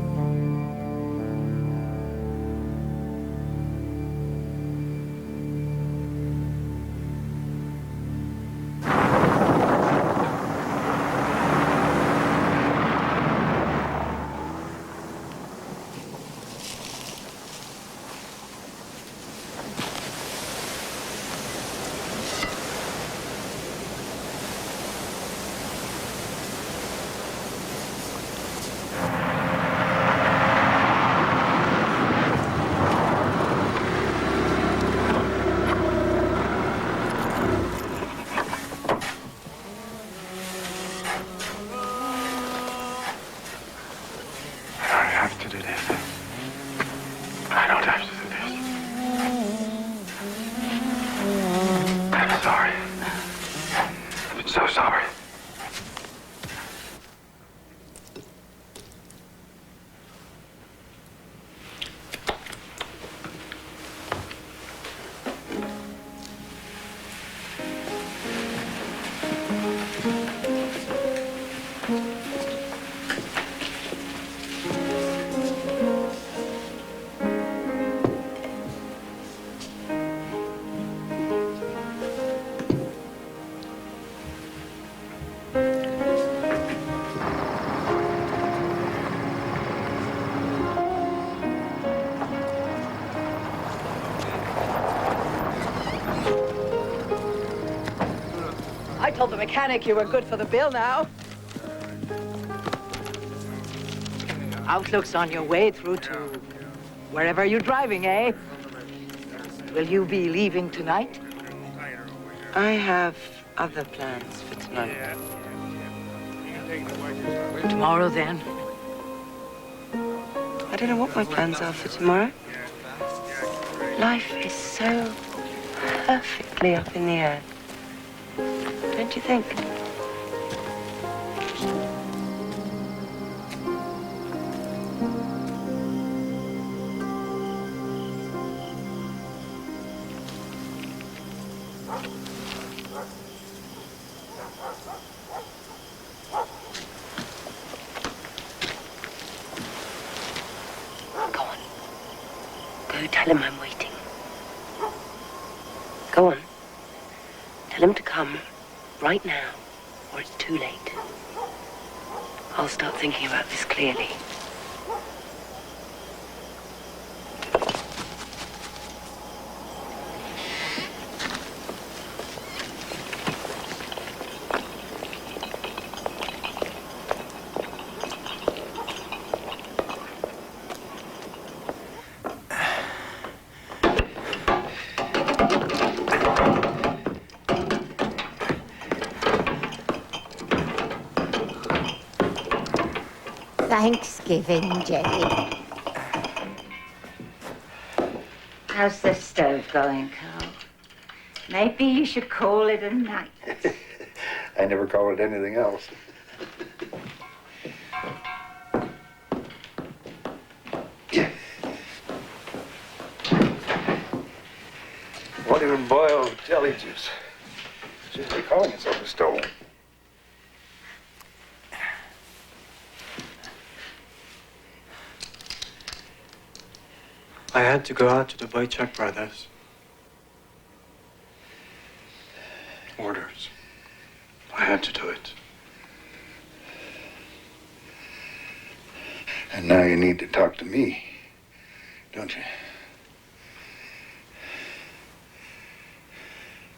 told the mechanic you were good for the bill now. Outlook's on your way through to wherever you're driving, eh? Will you be leaving tonight? I have other plans for tonight. Tomorrow, then? I don't know what my plans are for tomorrow. Life is so perfectly up in the air. Don't you think? Go on. Go tell him I'm waiting. Go on. Tell him to come right now, or it's too late. I'll start thinking about this clearly. Thanksgiving, Jenny. How's the stove going, Carl? Maybe you should call it a night. I never call it anything else. Won't even boil jelly juice. Just be calling itself a stove. I had to go out to the Boychuk brothers. Orders. I had to do it. And now you need to talk to me, don't you?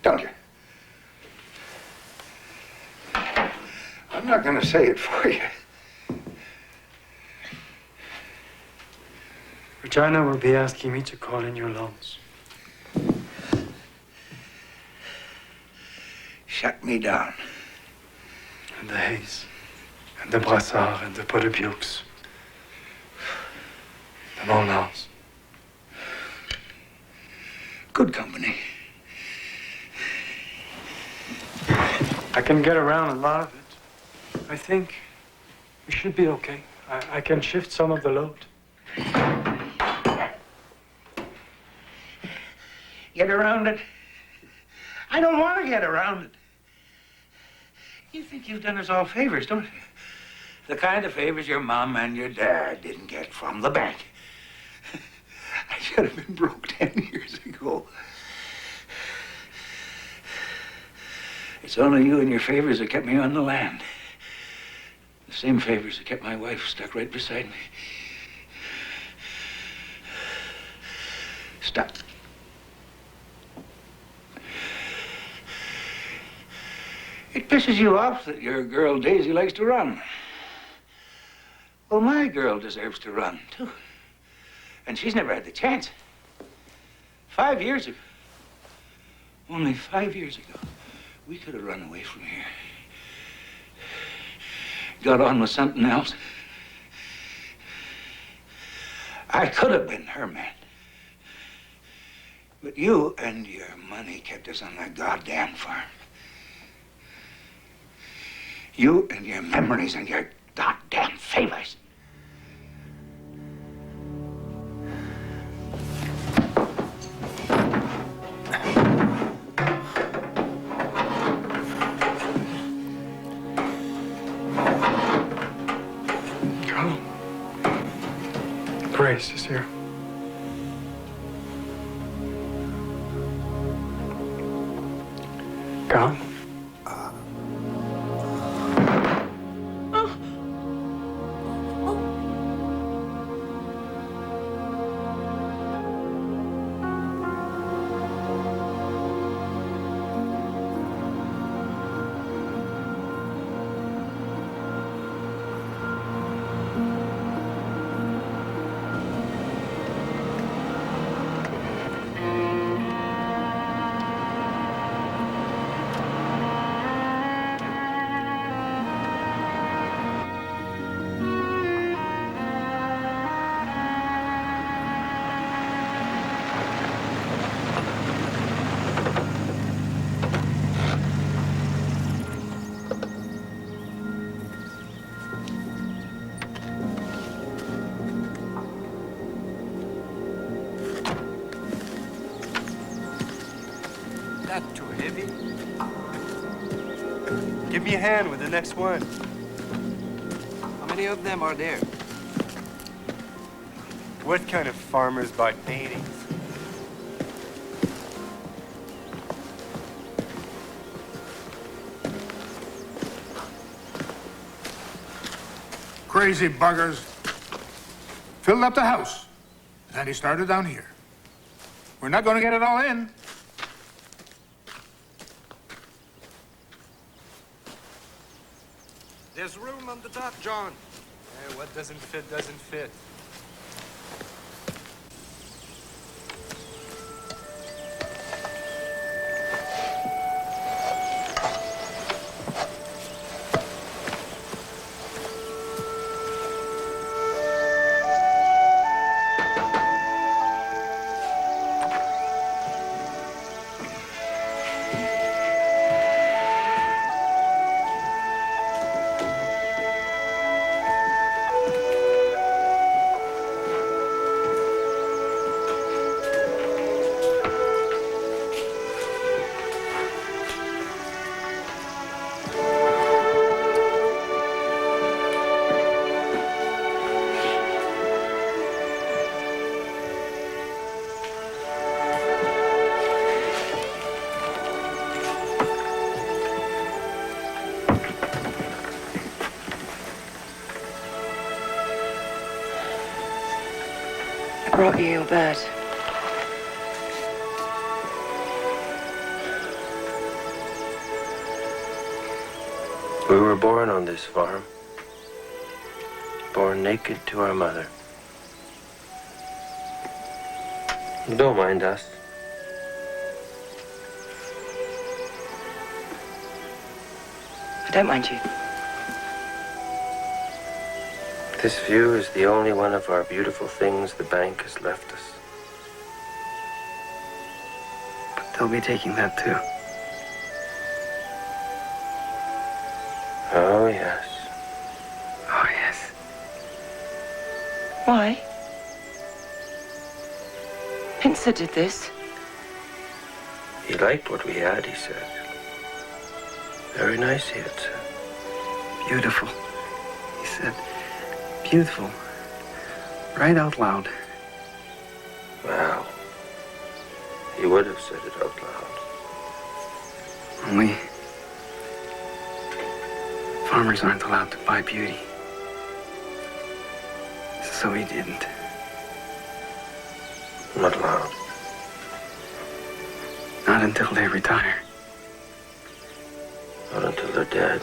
Don't you? I'm not going to say it for you. Regina will be asking me to call in your loans. Shut me down. And the Hayes, and the Brassard, and the Podebuks. The Molnars. Good company. I can get around a lot of it. I think we should be okay. I can shift some of the load. Get around it? I don't want to get around it. You think you've done us all favors, don't you? The kind of favors your mom and your dad didn't get from the bank. I should have been broke 10 years ago. It's only you and your favors that kept me on the land. The same favors that kept my wife stuck right beside me. Stop. It pisses you off that your girl Daisy likes to run. Well, my girl deserves to run, too. And she's never had the chance. 5 years ago, only 5 years ago, we could have run away from here. Got on with something else. I could have been her man. But you and your money kept us on that goddamn farm. You and your memories and your goddamn favors. Carl. Grace is here. Carl. that too heavy? Give me a hand with the next one. How many of them are there? What kind of farmers buy paintings? Crazy buggers. Filled up the house. And he started down here. We're not going to get it all in. There's room on the top, John. What doesn't fit, doesn't fit. Brought you your bed. We were born on this farm. Born naked to our mother. Don't mind us. I don't mind you. This view is the only one of our beautiful things the bank has left us. But they'll be taking that too. Oh, yes. Oh, yes. Why? Pincer did this. He liked what we had, he said. Very nice, he had said. Beautiful. He said, beautiful. Right out loud. Well, he would have said it out loud. Only farmers aren't allowed to buy beauty. So he didn't. Not allowed. Not until they retire. Not until they're dead.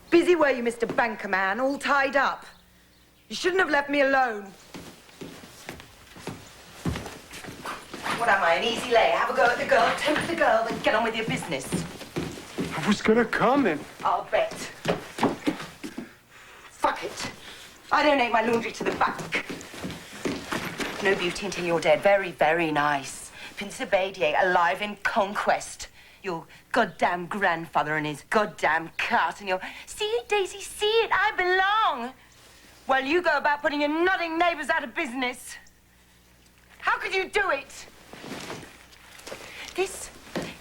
Busy were you, Mr. Banker Man, all tied up. You shouldn't have left me alone. What am I, an easy lay? Have a go at the girl, tempt the girl, then get on with your business. I was gonna come and... I'll bet. Fuck it. I donate my laundry to the bank. No beauty until you're dead. Very, very nice. Pincer Badier, alive in Conquest. Your goddamn grandfather and his goddamn cart and your... See it, Daisy, see it, I belong. While you go about putting your nodding neighbors out of business. How could you do it? This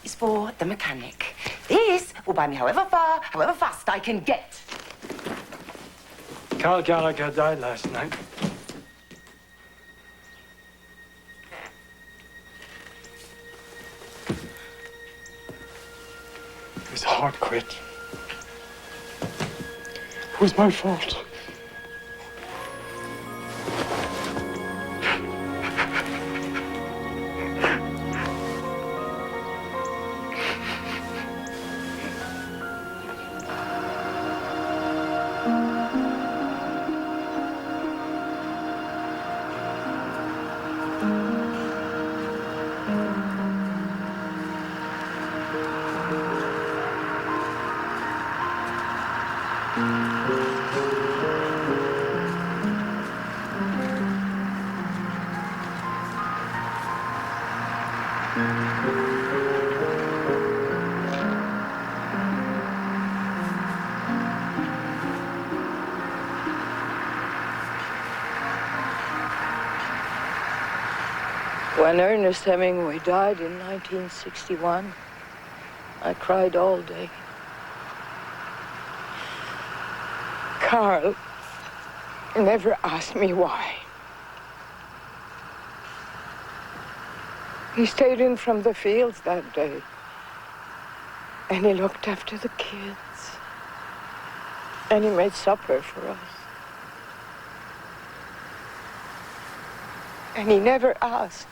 is for the mechanic. This will buy me however far, however fast I can get. Carl Gallagher died last night. His heart quit. It was my fault. When Ernest Hemingway died in 1961, I cried all day. Carl never asked me why. He stayed in from the fields that day, and he looked after the kids, and he made supper for us. And he never asked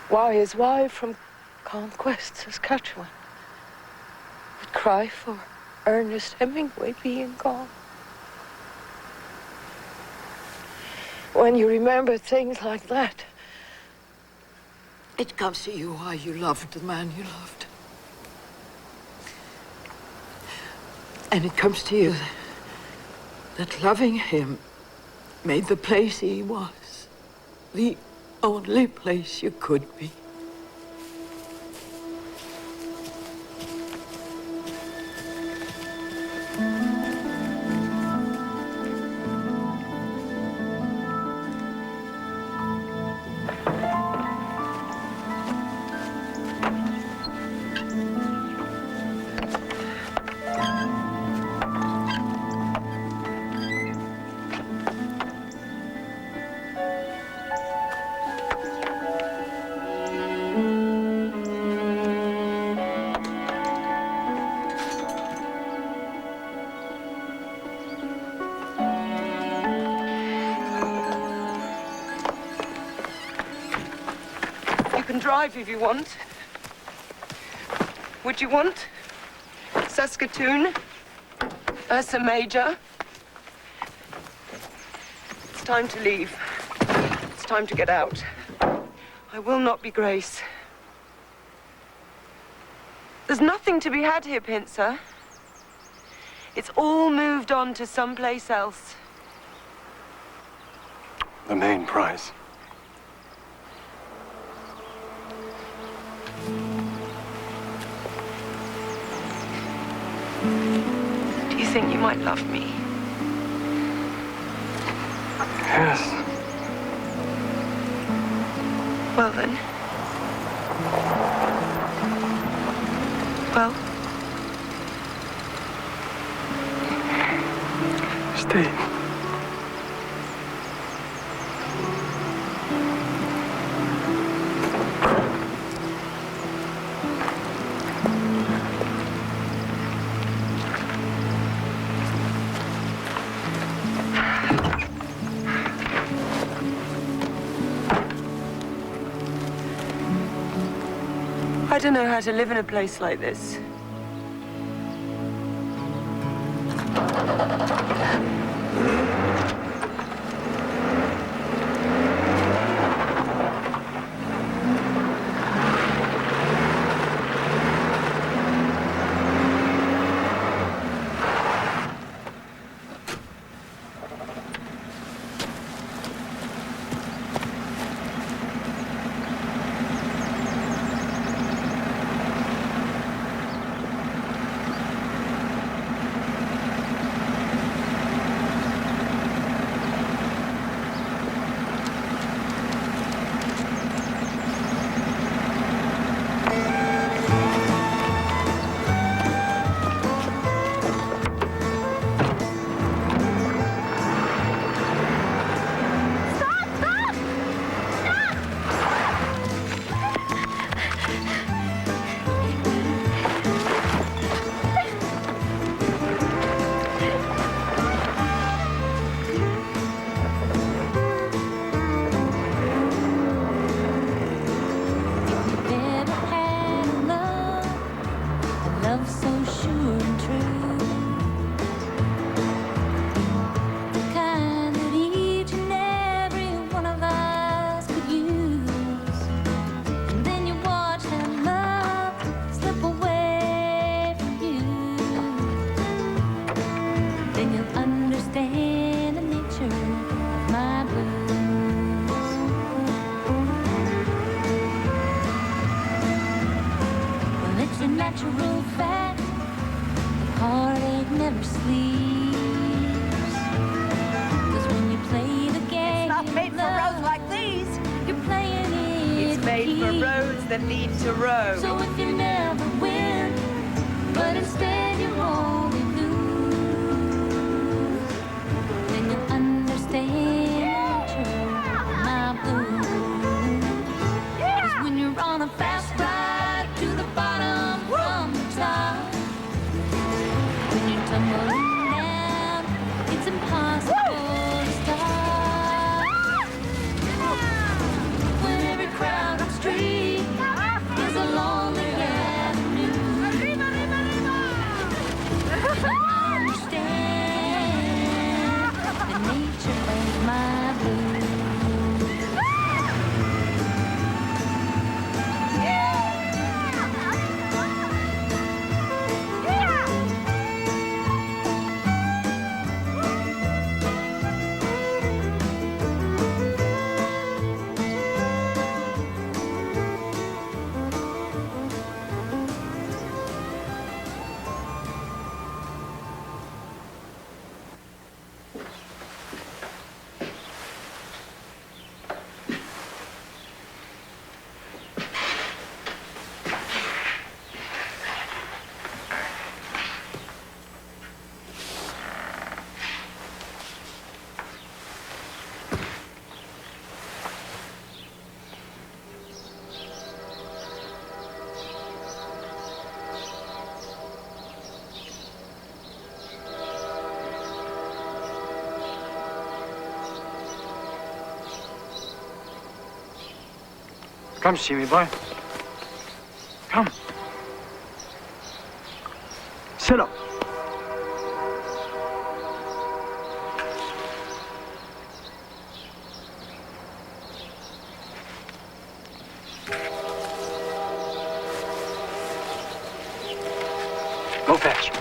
why his wife from Conquest, Saskatchewan, would cry for Ernest Hemingway being gone. When you remember things like that, it comes to you why you loved the man you loved. And it comes to you that loving him made the place he was the only place you could be. Drive if you want. Would you want Saskatoon, Ursa Major? It's time to leave. It's time to get out. I will not be Grace. There's nothing to be had here, Pincer. It's all moved on to someplace else. The main prize. Do you think you might love me? Yes. Well then. Well. Stay. I don't know how to live in a place like this. Natural fact, the heartache never sleeps. 'Cause when you play the game, it's not made for roads like these. You're playing it. It's looking for roads that lead to Rome. So if you never win, but instead you only lose, then you'll understand my blues. 'Cause when you're on a fast ride to the bottom from the top, when you're tumbling down, it's impossible to stop. When every crowd on street is a lonely avenue, understand that nature ain't my blues. Come see me, boy. Come. Sit up. Go fetch.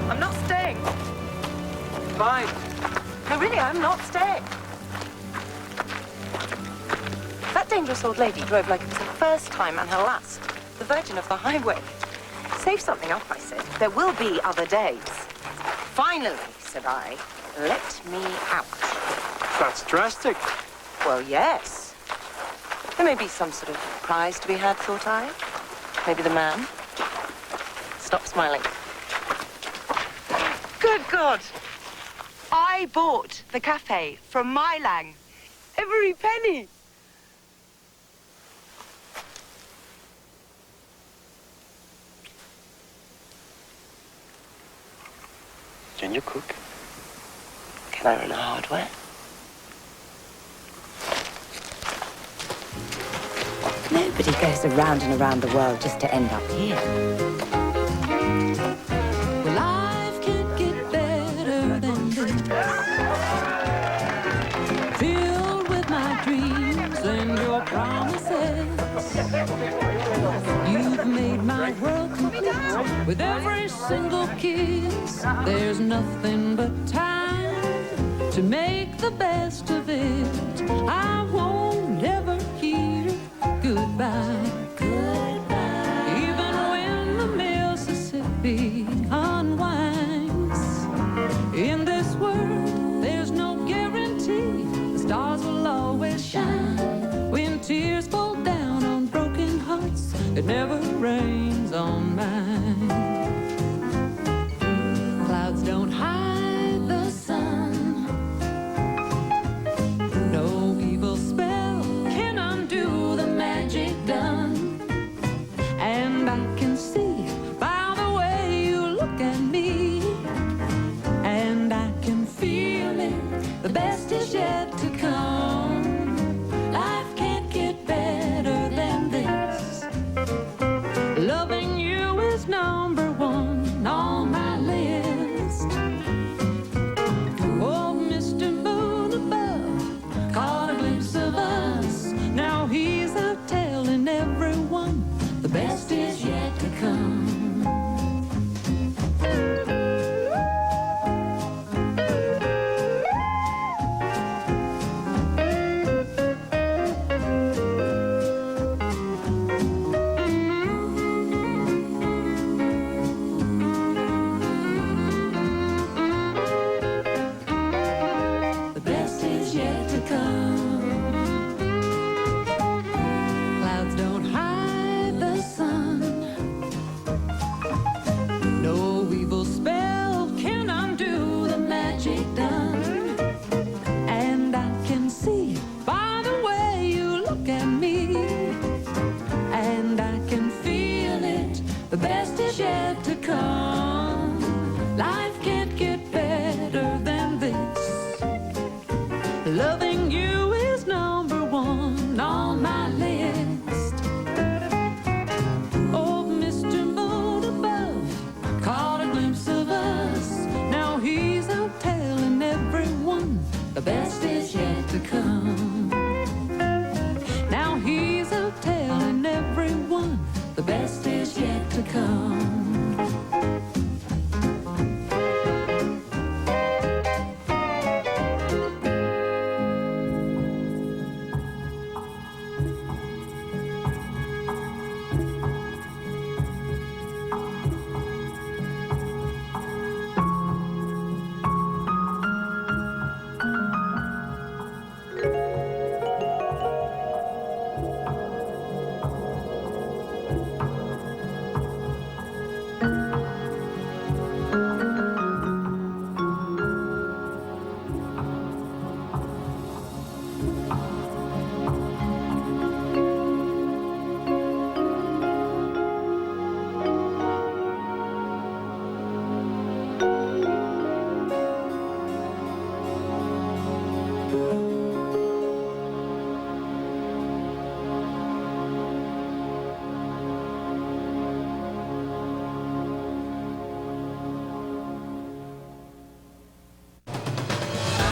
I'm not staying. Fine. No, really, I'm not staying. That dangerous old lady drove like it was her first time and her last. The virgin of the highway. Save something up, I said. There will be other days. Finally, said I, let me out. That's drastic. Well, yes. There may be some sort of prize to be had, thought I. Maybe the man. Stop smiling. Good God! I bought the cafe from Mylang. Every penny. Can you cook? Can I run a hardware? Nobody goes around and around the world just to end up here. Well, life can't get better than this. Filled with my dreams and your promises. You've made my world complete with every single kiss. There's nothing but time to make the best of it. I won't ever hear goodbye. Goodbye. Even when the Mississippi unwinds. In this world, there's no guarantee the stars will always shine. When tears fall down on broken hearts, it never rains on mine. Clouds don't hide the sun. No evil spell can undo the magic done. And I can see by the way you look at me. And I can feel it, the best is yet to come. Life can't get better than this. come.